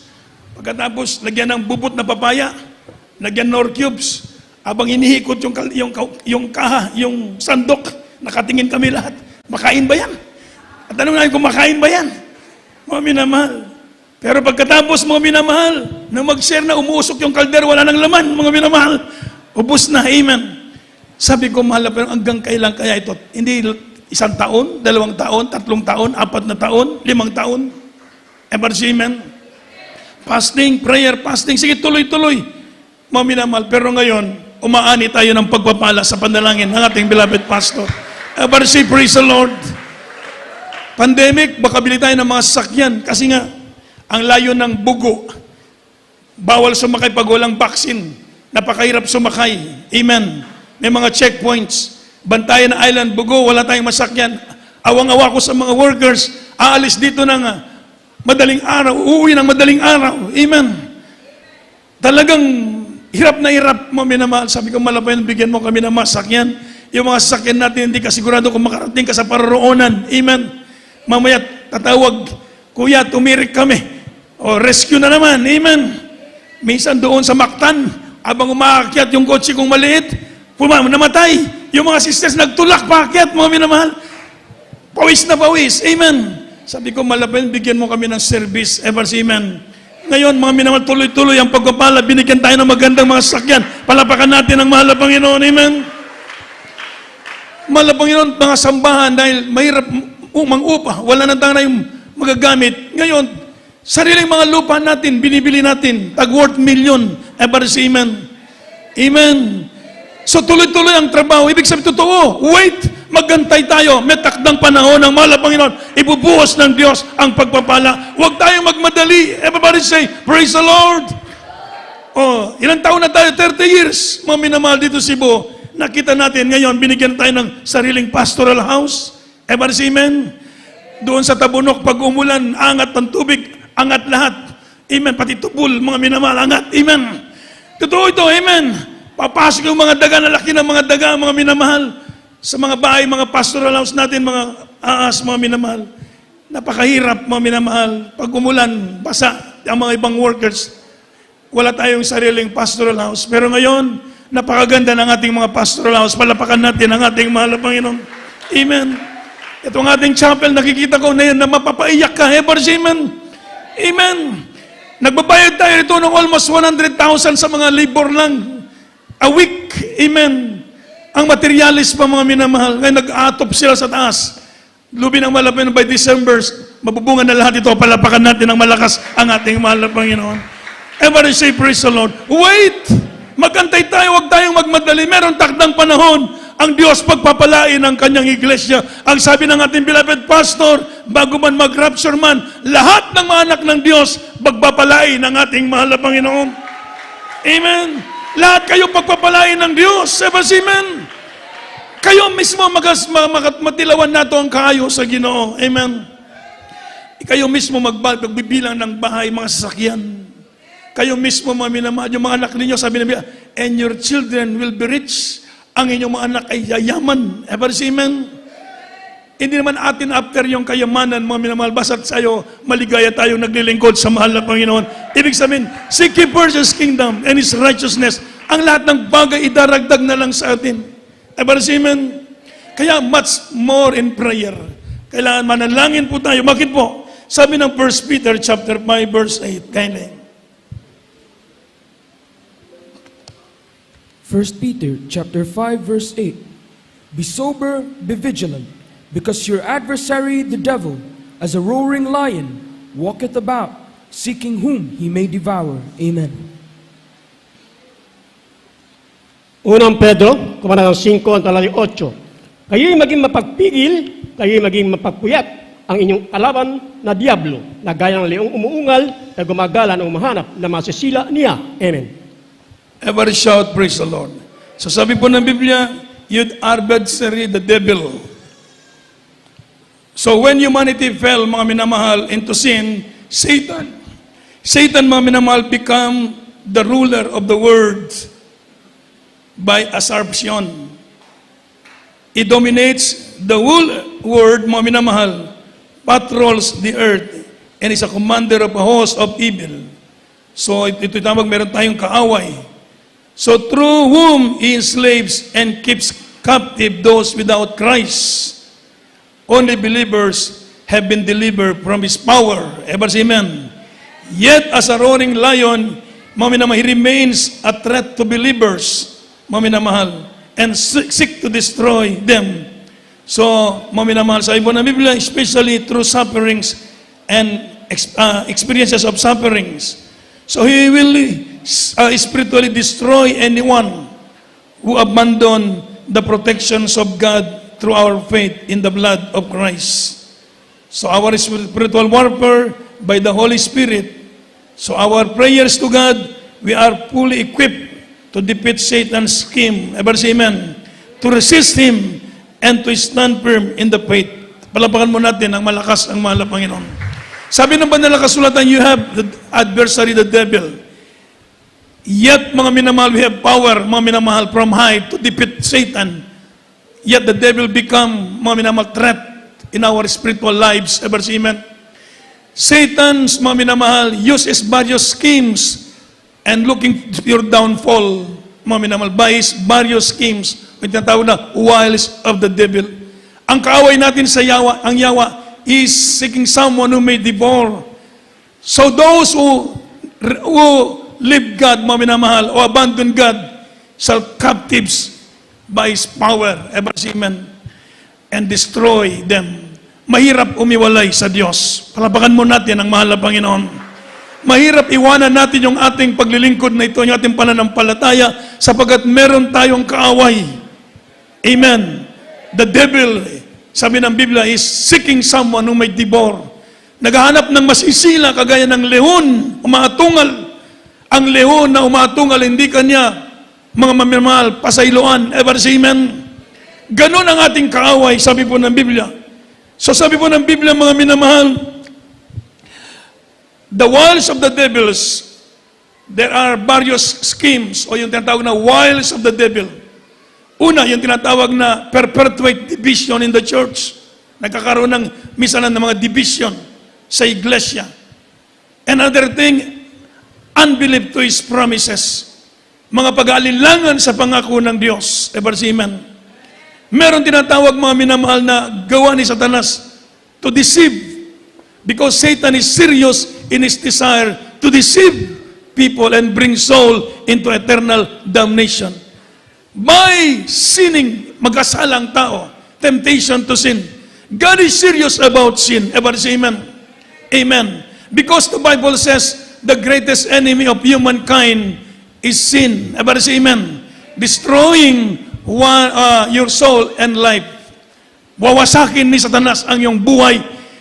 Pagkatapos, lagyan ng bubot na papaya, lagyan Nor cubes. Habang inihikot yung kaha, yung sandok, nakatingin kami lahat. Makain ba yan? At tanong namin kung makain ba yan? Mga minamahal. Pero pagkatapos, mga minamahal, na mag-share na umuusok yung kaldero, wala nang laman, mga minamahal. Ubus na, amen. Sabi ko, mahal, pero hanggang kailan kaya ito? Hindi 1 taon, 2 taon, 3 taon, 4 na taon, 5 taon. Ever say amen? Fasting, prayer, fasting. Sige, tuloy-tuloy. Mga minamahal. Pero ngayon, umaani tayo ng pagpapala sa panalangin ng ating beloved pastor. Ever say, praise the Lord. Pandemic, baka bili tayo ng mga sasakyan. Kasi nga, ang layo ng bugo, bawal sumakay pag walang vaccine. Napakahirap sumakay. Amen. May mga checkpoints. Bantayan na island, bugo, wala tayong masakyan. Awang-awa ko sa mga workers. Aalis dito ng madaling araw. Uuwi ng madaling araw. Amen. Talagang hirap na hirap mo minamahal. Sabi ko, malapay, bigyan mo kami ng masakyan. Yung mga sasakyan natin, hindi ka sigurado kung makarating ka sa paroroonan. Amen. Mamaya, tatawag, kuya, tumirik kami. O, rescue na naman. Amen. Minsan doon sa Mactan, habang umaakyat yung kotse kong maliit, namatay. Yung mga sisters nagtulak, paakyat, mga minamahal. Pawis na pawis. Amen. Sabi ko, malapay, bigyan mo kami ng service. Ever say amen. Ngayon, mga minamahal, tuloy-tuloy ang pagpapala. Binigyan tayo ng magandang mga sasakyan. Palapakan natin ang mahal na Panginoon. Amen. Mahal na Panginoon, mga sambahan, dahil mahirap upa, wala na tayo yung magagamit. Ngayon, sariling mga lupa natin, binibili natin, tag-worth million. Ever say amen. Amen. So tuloy-tuloy ang trabaho. Ibig sabihin, totoo. Wait, magantay tayo. May takdang panahon ng mahal na Panginoon. Ibubuhos ng Diyos ang pagpapala. Huwag tayong magmadali. Everybody say, praise the Lord. Oh, ilang taon na tayo? 30 years. Mga minamahal dito sa Cebu. Nakita natin ngayon, binigyan tayo ng sariling pastoral house. Ever say amen? Doon sa Tabunok, pag umulan, angat ng tubig, angat lahat. Amen. Pati tubol, mga minamahal, angat. Amen. Totoo ito, amen. Papasok yung mga daga, nalaki ng mga daga, mga minamahal. Sa mga bahay, mga pastoral house natin, mga aas, mga minamahal. Napakahirap, mga minamahal. Pag umulan, basa ang mga ibang workers. Wala tayong sariling pastoral house. Pero ngayon, napakaganda ng ating mga pastoral house. Palapakan natin ang ating mahal na Panginoon. Amen. Ito ang ating chapel, nakikita ko na yan na mapapaiyak ka. Ever amen? Amen. Nagbabayad tayo ito ng almost 100,000 sa mga labor lang a week. Amen. Ang materialis pa mga minamahal. Ngayon nag-atop sila sa taas. Lubi ng malapit by December, mabubungan na lahat ito. Palapakan natin ng malakas ang ating mahal na Panginoon. Ever say, praise the Lord. Wait! Magantay tayo, huwag tayong magmadali. Meron takdang panahon ang Diyos pagpapalain ang kanyang iglesia. Ang sabi ng ating beloved pastor, bago man mag-rapture man, lahat ng mga anak ng Diyos pagpapalain ang ating mahal na Panginoon. Amen. Lahat kayo pagpapalain ng Diyos. Amen. Kayo mismo matilawan nato ang kaayo sa Ginoo. Amen. Kayo mismo magbibilang ng bahay, mga sasakyan. Kayo mismo mga minamahal, yung mga anak ninyo, sabi namin, and your children will be rich. Ang inyong mga anak ay yayaman. Ever see, amen? Hindi naman atin after yung kayamanan, mga minamahal, basta't sa'yo, maligaya tayo naglilingkod sa mahal na Panginoon. Ibig sabihin, seek ye first His kingdom and His righteousness. Ang lahat ng bagay idaragdag na lang sa atin. Ever see, amen? Kaya much more in prayer. Kailangan manalangin po tayo. Bakit po? Sabi ng 1 Peter chapter 5 verse 8. Kailan? 1 Peter chapter 5 verse 8. Be sober, be vigilant, because your adversary the devil, as a roaring lion, walketh about, seeking whom he may devour. Amen. Unang Pedro, Kabanatang 5, ang talata 8. Kayo'y maging mapagpigil, kayo'y maging mapagpuyat ang inyong kalaban na diablo, na gaya ng leong umuungal na gumagala ng umahanap na masisila niya. Amen. Ever shout, praise the Lord. So sabi po ng Biblia, you'd adversary the devil. So when humanity fell, mga minamahal, into sin, Satan, mga minamahal, become the ruler of the world by assumption. He dominates the whole world, mga minamahal, patrols the earth, and is a commander of a host of evil. So ito tawag, meron tayong kaaway. So through whom he enslaves and keeps captive those without Christ. Only believers have been delivered from his power. Ever say amen? Yet as a roaring lion, he remains a threat to believers, and seek to destroy them. So, sa ibon na Biblia, especially through sufferings and experiences of sufferings. So he will spiritually destroy anyone who abandon the protections of God through our faith in the blood of Christ. So our spiritual warfare by the Holy Spirit. So our prayers to God, we are fully equipped to defeat Satan's scheme. Ever say amen? To resist him and to stand firm in the faith. Palapakan mo natin ang malakas ang mahal na Panginoon. Sabi ng banal na kasulatan, you have the adversary, the devil. Yet, mga minamahal, we have power, mga minamahal, from high to defeat Satan. Yet the devil become, mga minamahal, threat in our spiritual lives. Ever see, amen? Satan's, mga minamahal, uses various schemes and looking to your downfall, mga minamahal, by his various schemes, may tinatawag na wiles of the devil. Ang kaaway natin sa yawa, ang yawa, is seeking someone who may devour. So those who leave God, mga minamahal, o abandon God, shall captives by His power, ever see, amen, and destroy them. Mahirap umiwalay sa Diyos. Palapakan mo natin ang mahal na Panginoon. Mahirap iwanan natin yung ating paglilingkod na ito, yung ating pananampalataya, sapagkat meron tayong kaaway. Amen. The devil, sabi ng Biblia, is seeking someone who may devour. Naghahanap ng masisila kagaya ng leon, umatungal. Ang leon na umatungal, hindi kanya, mga mamamahal, pasayloan, ever say amen? Ganon ang ating kaaway, sabi po ng Biblia. So sabi po ng Biblia, mga minamahal, the wiles of the devils, there are various schemes, o yung tinatawag na wiles of the devil. Una, yung tinatawag na perpetuate division in the church. Nagkakaroon ng misalan ng mga division sa iglesia. Another thing, unbelief to His promises. Mga pag-aalilangan sa pangako ng Diyos. Ever see, amen? Meron tinatawag mga minamahal na gawa ni Satanas to deceive, because Satan is serious in his desire to deceive people and bring soul into eternal damnation. By sinning, magkasalang tao, temptation to sin. God is serious about sin. Ever say amen? Amen. Because the Bible says the greatest enemy of humankind is sin. Ever say amen? Destroying your soul and life. Wawasakin ni Satanas ang iyong buhay.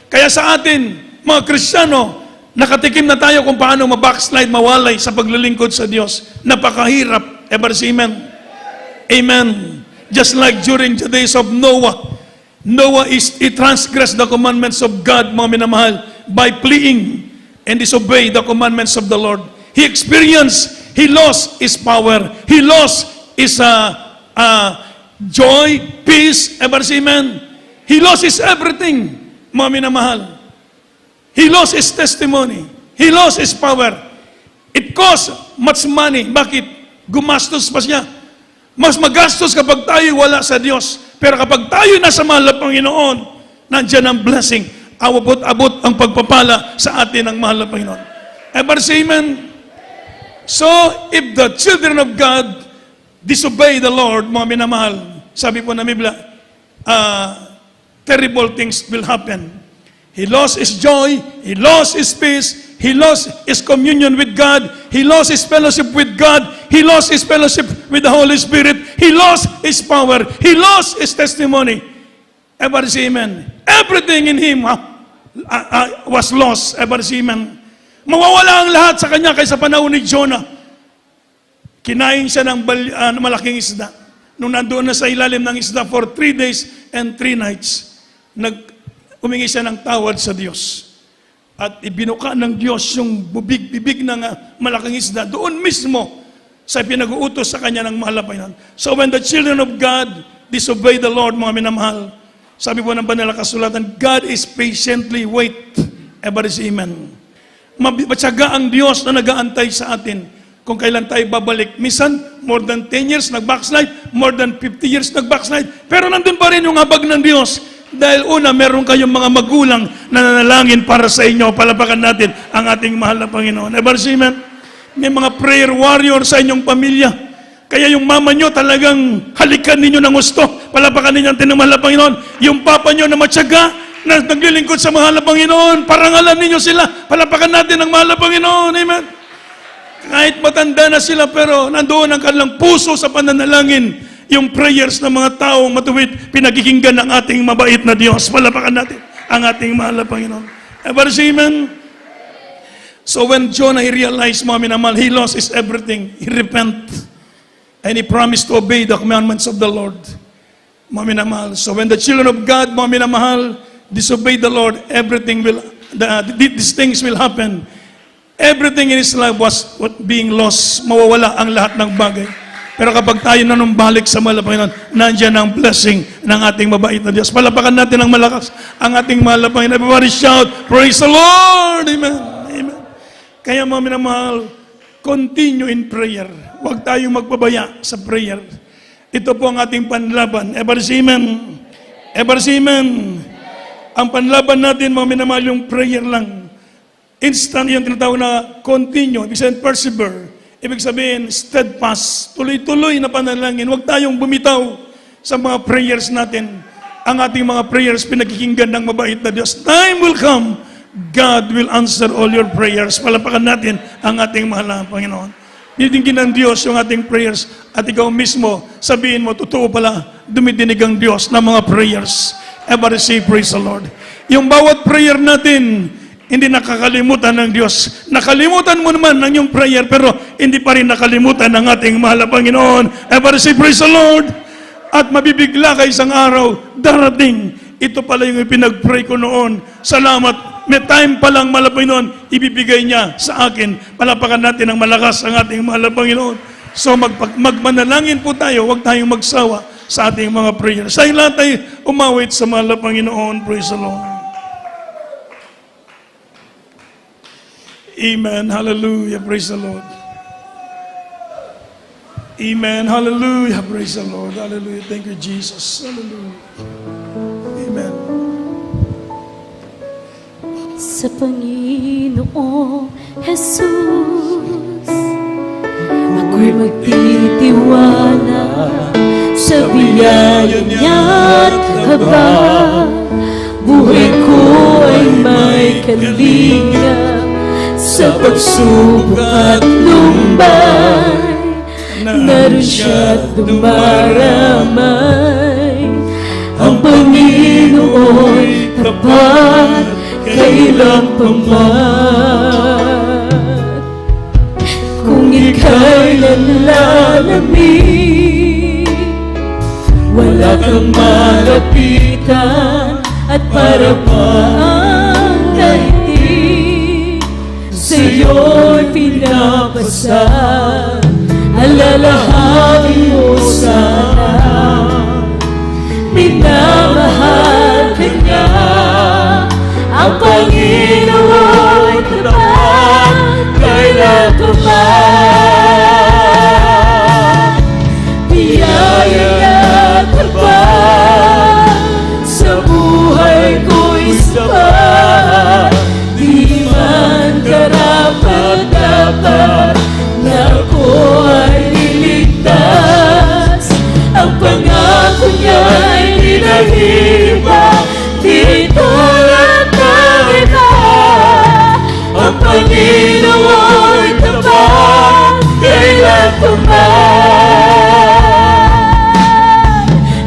Kaya sa atin, mga Kristiyano, nakatikim na tayo kung paano mabackslide, mawalay sa paglilingkod sa Diyos. Napakahirap. Ever say amen? Amen. Just like during the days of Noah, he transgressed the commandments of God, mga minamahal, by fleeing and disobey the commandments of the Lord. He lost his power. He lost his joy, peace, ever say amen? He lost his everything, mga minamahal. He lost his testimony. He lost his power. It cost much money. Bakit? Gumastos pa siya. Mas magastos kapag tayo wala sa Diyos. Pero kapag tayo nasa mahal na Panginoon, nandiyan ang blessing. Abot-abot ang pagpapala sa atin ng mahal na Panginoon. Ever say amen? So, if the children of God disobey the Lord, mga minamahal, sabi po na Biblia, terrible things will happen. He lost his joy, he lost his peace, he lost his communion with God, he lost his fellowship with God, he lost his fellowship with the Holy Spirit, he lost his power, he lost his testimony. Ever say amen? Everything in him was lost. Ever say amen? Mawawala ang lahat sa kanya kaysa panahon ni Jonah. Kinain siya ng malaking isda. Nung nandoon na sa ilalim ng isda for 3 days and 3 nights, humingi siya ng tawad sa Diyos. At ibinuka ng Diyos yung bibig ng malaking isda. Doon mismo sa pinag-uutos sa kanya ng mahal na Panginoon. So when the children of God disobey the Lord, mga minamahal, sabi po ng banal na kasulatan, God is patiently wait. Ever say amen? Matyaga ang Diyos na nag-aantay sa atin kung kailan tayo babalik. Minsan, more than 10 years nag-backslide, more than 50 years nag-backslide, pero nandun pa rin yung habag ng Diyos. Dahil una, meron kayong mga magulang na nanalangin para sa inyo. Palapakan natin ang ating mahal na Panginoon. Ever say amen? May mga prayer warrior sa inyong pamilya. Kaya yung mama nyo talagang halikan ninyo ng gusto. Palapakan ninyo ang tinamahal na Panginoon. Yung papa nyo na matyaga, na naglilingkod sa mahal na Panginoon, parangalan ninyo sila. Palapakan natin ang mahal na Panginoon. Amen? Kahit matanda na sila, pero nandoon ang kanilang puso sa pananalangin. Yung prayers ng mga taong matuwid, pinagkikinggan ng ating mabait na Diyos. Palapakan natin ang ating mahal na Panginoon. Ever say amen? So when Jonah, he realized, mga minamahal, he lost his everything. He repent. And he promised to obey the commandments of the Lord. Mga minamahal. So when the children of God, mga minamahal, disobey the Lord, these things will happen. Everything in his life was being lost. Mawawala ang lahat ng bagay. Pero kapag tayo nanumbalik sa mahal na Panginoon, nandiyan ang blessing ng ating mabait na Diyos. Palapakan natin ng malakas ang ating mahal na Panginoon. Everybody shout, praise the Lord! Amen. Amen. Kaya mga minamahal, continue in prayer. Huwag tayong magpabaya sa prayer. Ito po ang ating panlaban. Ever say amen? Ever say amen? Ang panlaban natin, mga minamahal, yung prayer lang. Instant yung tinatawag na continue, ibig sabihin persevere. Ibig sabihin steadfast, tuloy-tuloy na panalangin. Huwag tayong bumitaw sa mga prayers natin. Ang ating mga prayers pinakikinggan ng mabait na Diyos. Time will come, God will answer all your prayers. Palapakan natin ang ating mahal na Panginoon. Dinigin ng Diyos yung ating prayers at ikaw mismo, sabihin mo, totoo pala, dumidinig ang Diyos ng mga prayers. Ever say, praise the Lord. Yung bawat prayer natin, hindi nakakalimutan ng Diyos. Nakalimutan mo naman ng iyong prayer, pero hindi pa rin nakalimutan ng ating mahal na Panginoon. Ever say, praise the Lord. At mabibigla ka isang araw, darating. Ito pala yung ipinag-pray ko noon. Salamat. May time pa lang, mahal na Panginoon, ibibigay niya sa akin. Palapakan natin ng malakas ang ating mahal na Panginoon. So magmanalangin po tayo, huwag tayong magsawa sa ating mga prayer. Sa lahat tayo umawit sa mahal na Panginoon. Praise the Lord. Amen. Hallelujah. Praise the Lord. Amen. Hallelujah. Praise the Lord. Hallelujah. Thank you, Jesus. Hallelujah. Amen. Sa Panginoong Jesus, ako'y magtitiwala sa biyaya niya't habang buhay ko ay may kalinga sa pagsubok at lumbay. Naroon siya't dumaramay. Ang Panginoon'y tapat kailan pa man. Kung ika'y nalalamig, wala kang malapitan at para pa ang daigdig sa'yo'y pinapasan. Alalahanin mo sana, minamahal ka niya. Ang Panginoon tapat kailan pa man. Biyaya niya tapat sa buhay ko'y sapat. Di man karapat-dapat na ako ay liligtas. Ang pangako niya'y ninahiba, di tulad ng iba. Ang Panginoon tapat kailan pa man.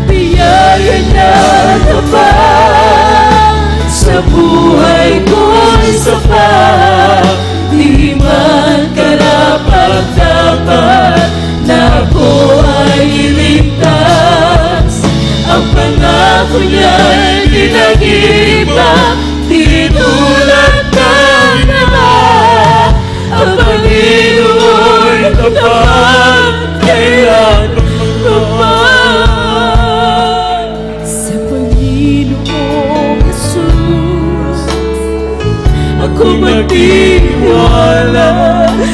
Biyaya niya tapat sa buhay ko'y sapat. Di man karapat-dapat na ako ay iligtas. Ang pangako niya'y di nag-iba, di tulad ng iba. Ang Panginoon tapat kailan pa man. Sa Panginoong Jesus, ako magtitiwala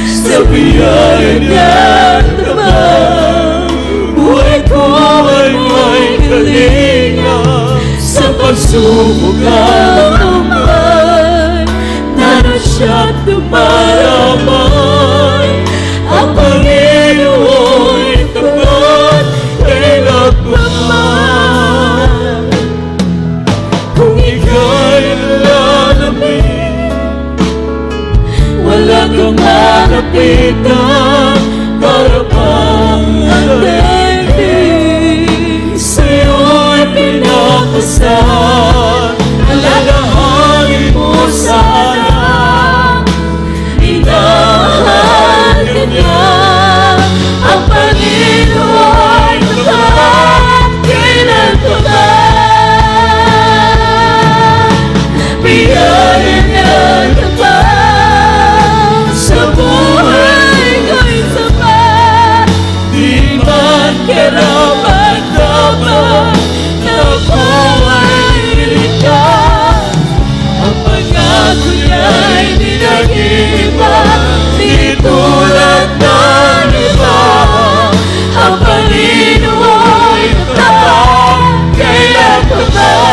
sa biyaya niya't tapat. Buhay ko ay may kalinga sa pagsubok at lumbay. Naroon siya't dumaramay. Ang Panginoon tapat kailan pa man. Kung ika'y nalalamig, wala kang malapitan para pang ang daigdig sa'yo'y pinapasan. Alalahanin mo sana, minahal ka niya. Ang Panginoon tapat kailan pa man. Biyaya niya tapat sa buhay ko'y sapat. Di man karapat-dapat na ako ay iligtas. Ang pangako niya'y di nag-iba, di tulad ng iba. Ang Panginoon tapat kailan pa man.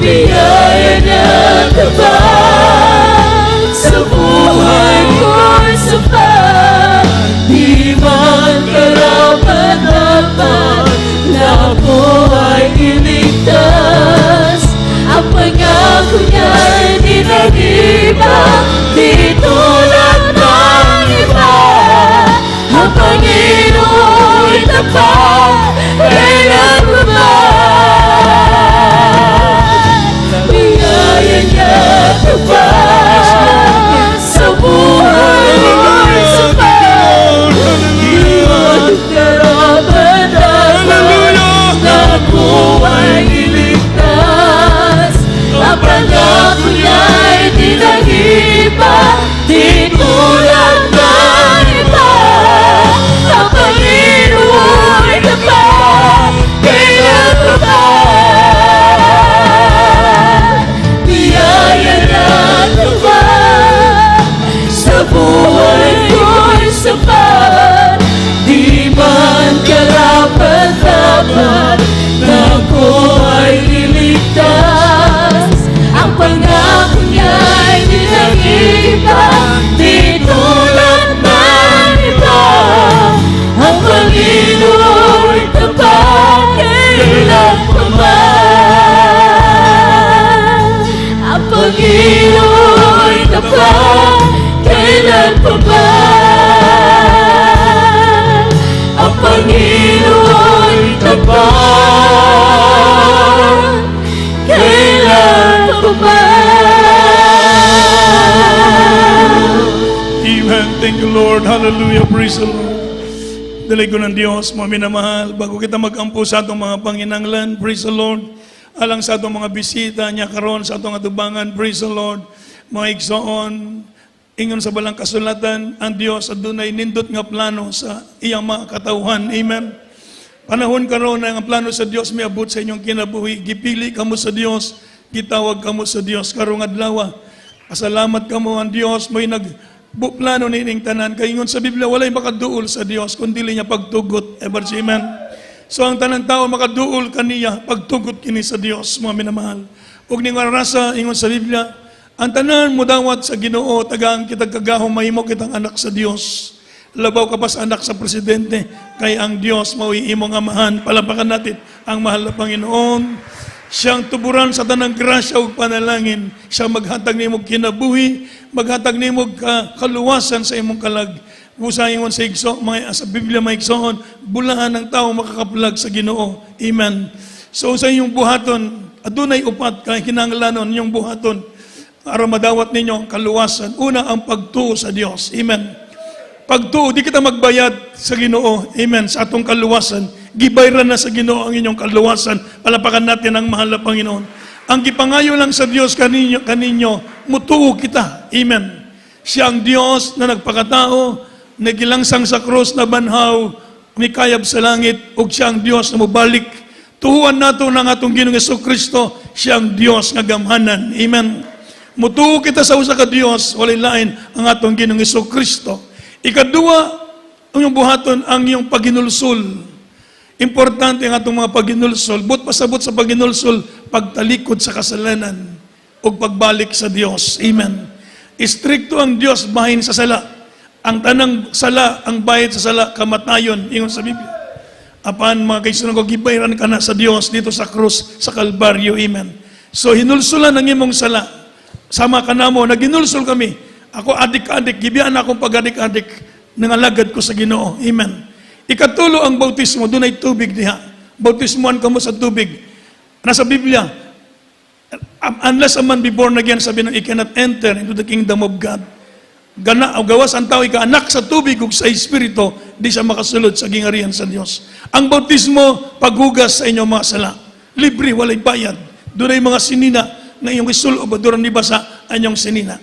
Biyaya niya tapat sa buhay ko'y sapat. Di man Hallelujah, praise the Lord. Daligo ng Diyos, mga minamahal, bago kita mag-ampo sa atong mga panginanglan, praise the Lord, alang sa atong mga bisita niya karon sa atong atubangan, praise the Lord, mga igsoon, ingon sa balang kasulatan, ang Diyos adunay nindot nga plano sa iyang mga katawhan, amen. Panahon karon na ang plano sa Diyos miabot sa inyong kinabuhi, gipili kamo sa Diyos, gitawag kamo sa Diyos, karong adlaw, pasalamat kamo ang Diyos, may plano nining tanan, kay ingon sa Biblia, walay makaduol sa Diyos, kundi niya pagtugot, ever amen. So ang tanan tao makaduol kaniya, pagtugot kini sa Diyos, mga minamahal. Ug ning rasa, ingon sa Biblia, ang tanan mo dawat sa Ginoo, tagang kitag kagahom mahimo kitang anak sa Dios. Labaw ka pa sa anak sa presidente, kay ang Dios maui imong amahan. Palapakan natin ang mahal na Panginoon. Siyang tuburan sa tanang grasya ug panalangin. Siya maghatag nimo kinabuhi, maghatag nimo kaluwasan sa imong kalag. Usahingon sa igso, sa Biblia may igsoon, bulahan ng tao makakaplag sa Ginoo. Amen. So sa inyong buhaton, adunay upat kay kinahanglanon inyong buhaton aron madawat ninyo ang kaluwasan. Una, ang pagtuo sa Dios. Amen. Pagtuo, di kita magbayad sa Ginoo. Amen. Sa atong kaluwasan. Gibayran na sa Ginoo ang inyong kaluwasan. Palapakan natin ang mahal na Panginoon. Ang gipangayo lang sa Dios kaninyo, mutuo kita. Amen. Siya ang Dios na nagpakatao, nagilangsang sa krus na banhaw, mikayab sa langit, ug siya ang Dios na mubalik. Tuhuan nato ng atong Ginoong Jesucristo, siya ang Dios nga gamhanan. Amen. Mutuo kita sa usa ka Dios, walay lain ang atong Ginoong Jesucristo. Ikadua, ang iyong buhaton, ang iyong paginulsol. Importante ang atong mga paginulsol. But pasabot sa paginulsol, pagtalikod sa kasalanan o pagbalik sa Dios. Amen. Istrikto ang Dios bahin sa sala. Ang tanang sala, ang bayad sa sala, kamatayon, ingon sa Biblia. Apan mga kaisunod ko, gibayran ka na sa Dios dito sa krus, sa Kalbaryo. Amen. So hinulsulan ang imong sala. Sama ka na mo, naginulsol kami. Ako adik-adik, gibiyaan akong pag-adik-adik, nangalagad ko sa Ginoo. Amen. Ikatulo ang bautismo, doon ay tubig diha. Bautismoan ka mo sa tubig. Nasa Biblia, unless a man be born again, sabi nang, he cannot enter into the kingdom of God. Gana, o gawas ang tao, ika-anak sa tubig ug sa Espiritu, di siya makasulod sa gingarihan sa Diyos. Ang bautismo, paghugas sa inyong mga sala. Libre, walay bayad. Doon ay mga sinina na iyong isulo, o doon ni basa ang inyong sinina.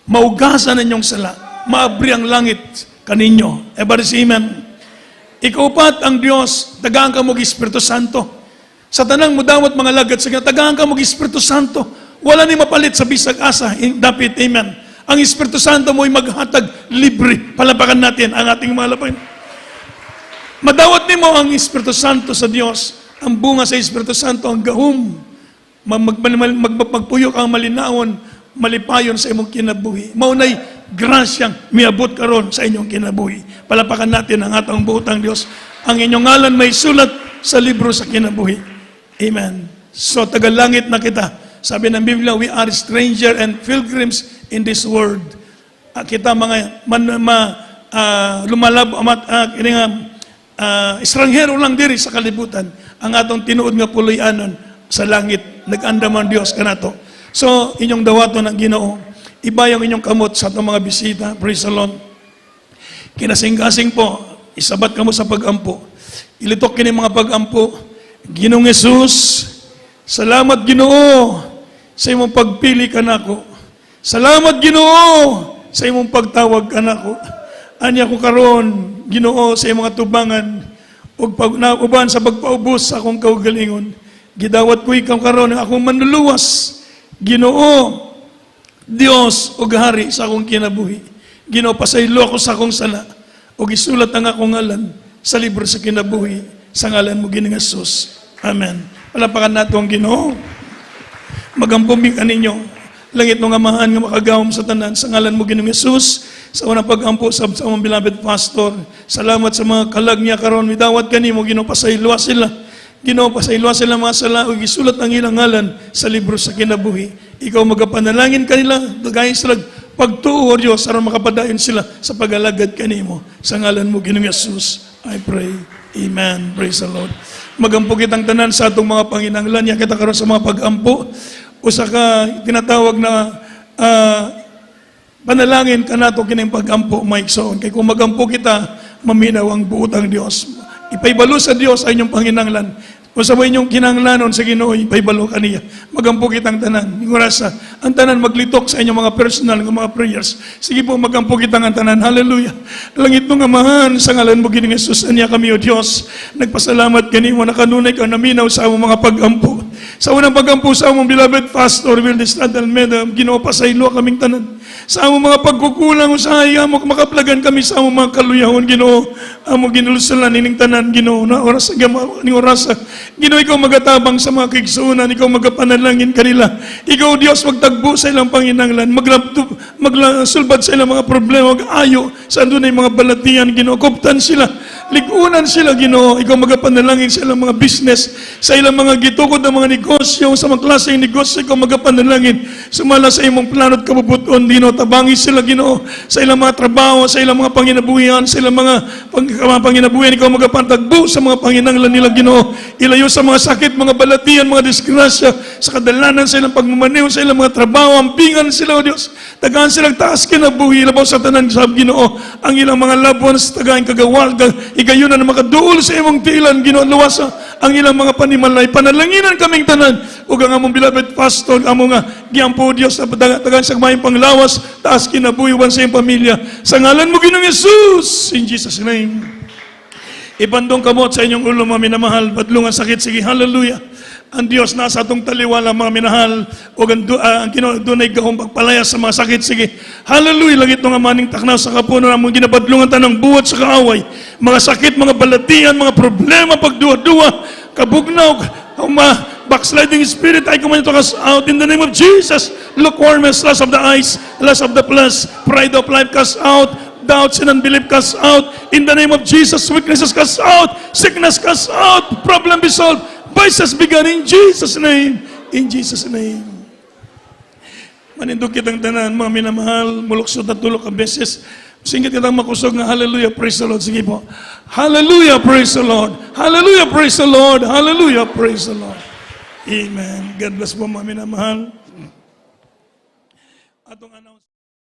Maugasan ang inyong sala. Maabri ang langit kaninyo. Amen. Ikaupat ang Diyos, tagaan ka mo Espiritu Santo. Sa tanang mo dawat mga lagad, sige, tagaan ka mo Espiritu Santo. Wala ni mapalit sa bisag asa. Dapat, amen. Ang Espiritu Santo mo ay maghatag libre. Palapakan natin ang ating mga lapay. Madawat ni mo ang Espiritu Santo sa Diyos. Ang bunga sa Espiritu Santo, ang gahom. Magpuyok ang malinawon, malipayon sa imong kinabuhi. Maunay grasyang miabot karon sa inyong kinabuhi. Palapakan natin ang atong buotang Dios. Ang inyong ngalan may sulat sa libro sa kinabuhi. Amen. So tagalangit na kita. Sabi ng Biblia, we are stranger and pilgrims in this world. Kita mga lumalab estranghero lang diri sa kalibutan. Ang atong tinuod nga puloy-anon sa langit. Nag-andaman Dios kanato. So, inyong dawaton ng Ginoo, ibayang inyong kamot sa itong mga bisita, praise the Lord. Kinasing-kasing po, isabat kamo sa pag-ampo. Ilitok kini mga pag-ampo. Ginoong Jesus, salamat Ginoo sa imong pagpili ka nako. Salamat Ginoo sa imong pagtawag ka nako. Anya ko karon, Ginoo, sa imong tubangan ug uban sa pagpaubos sa akong kaugalingon. Gidawat ko ikaw karon akong manluluwas. Ginoo, Dios o Hari sa akong kinabuhi. Ginoo, pasaylo ako sa akong sala o gisulat ang akong ngalan sa libro sa kinabuhi sa ngalan mo Ginoong Jesus. Amen. Palapakan nato ang Ginoo. Magampuming kaninyo. Langit ng amahan nga makagawom sa tanan sa ngalan mo Ginoong Jesus. Sa unang pag-ampo sa among beloved pastor. Salamat sa mga kalag niya karon. Midawat kanimo Ginoo, pasaylo sila. Ginoo, pasayloan sila mga sala o gisulat ang ilang ngalan sa libro sa kinabuhi. Ikaw magapanalangin kanila, gayong sila pagtuo, Diyos, aron makapadayon sila sa pag-alagad kanimo. Sa ngalan mo, Ginoong Jesus, I pray. Amen. Praise the Lord. Magampo kitang tanan sa atong mga panginanglan. Yan kita karon sa mga pag-ampo. O sa tinatawag na Panalangin ka nato kining pagampo, maigsoon. Kay kung magampo kita, maminaw ang buotang Dios. Ipaibalo sa Dios ay inyong panginanglan. Kung sabay inyong kinanglanon sa Ginoo, ipaibalo kaniya. Magampo kitang tanan. Ngurasa, ang tanan maglitok sa inyong mga personal ng mga prayers. Sige po, magampo kitang ang tanan. Hallelujah. Langit nung amahan, sa ngalan mo gining Jesus, anya kami o Diyos. Nagpasalamat kanimo, nakanunay ka naminaw sa among mga pagampo. Sa unang pagampo sa among beloved pastor, Will Distrad Almeida, Ginoo pasaylo kaming tanan. Sa among mga pagkukulang, usahay amo makaplagan kami sa among mga kaluyahon, Ginoo. Amo ginulusulan ining tanan, Ginoo, na oras sa ning orasa. Ginoo, ikaw magatabang sa mga kaigsuunan, ikaw magapanalangin kanila. Ikaw, Diyos, magtagbo sa ilang panginanglan, magsulbad sa ilang mga problema, mag-ayo sa doon ay mga balatian, Ginoo. Kuptan sila, ligunan sila, Ginoo. Ikaw magapanalangin sa ilang mga business, sa ilang mga gitukod ng mga negosyo, sa mga klaseng negosyo, ikaw magapanalangin. Sumala sa imong plano at kabubuton, Ginoo. Tabangi sila, Ginoo, sa ilang mga trabaho, sa ilang mga panginabuhian, sa ilang mga panginabuhian, ikaw magapantagbo sa mga panginanglan nila, Ginoo. Ilayo sa mga sakit, mga balatian, mga disgrasya, sa kadalanan sa ilang pagmamaneho, sa ilang mga trabaho, ampingan sila, O Diyos. Tagaan silang taas kinabuhi, labaw sa tanan sa Ginoo. Ang ilang mga loved ones, tagaan kagawal, igayunan na makaduol sa imong tilan, Ginoo, luwasa ang ilang mga panimalay. Panalanginan kaming tanan, ug ang among beloved pastor, among giampo, Diyos, sa tagaan sa mayong panglawas, taas kinabuhiwan sa iyong pamilya. Sa ngalan mo, Ginoong Jesus, in Jesus' name. Ibandong kamot sa inyong ulo, mga minamahal, badlungan sakit, sige, hallelujah. Ang Diyos nasa atong taliwala, mga minahal, o ang dunay gahong pagpalayas sa mga sakit, sige, hallelujah. Langit nung amaning taknaw sa kapuno na mong ginabadlungan tanang buhat sa kaaway, mga sakit, mga balatian, mga problema, pagduwa-duwa, kabugnaw, backsliding spirit, I command to cast out in the name of Jesus. Lukewarmness, lust of the eyes, lust of the flesh, pride of life, cast out. Doubts and unbelief cast out in the name of Jesus. Weaknesses cast out, sickness cast out, problem be solved, vices begun in Jesus' name. In Jesus' name. Manindog kitang tanan, mga minamahal, muluksod at tulog ang beses. Singit kitang makusog na hallelujah, praise the Lord. Sige po. Hallelujah, praise the Lord. Hallelujah, praise the Lord. Hallelujah, praise the Lord. Amen. God bless po, mga minamahal. Atong announce.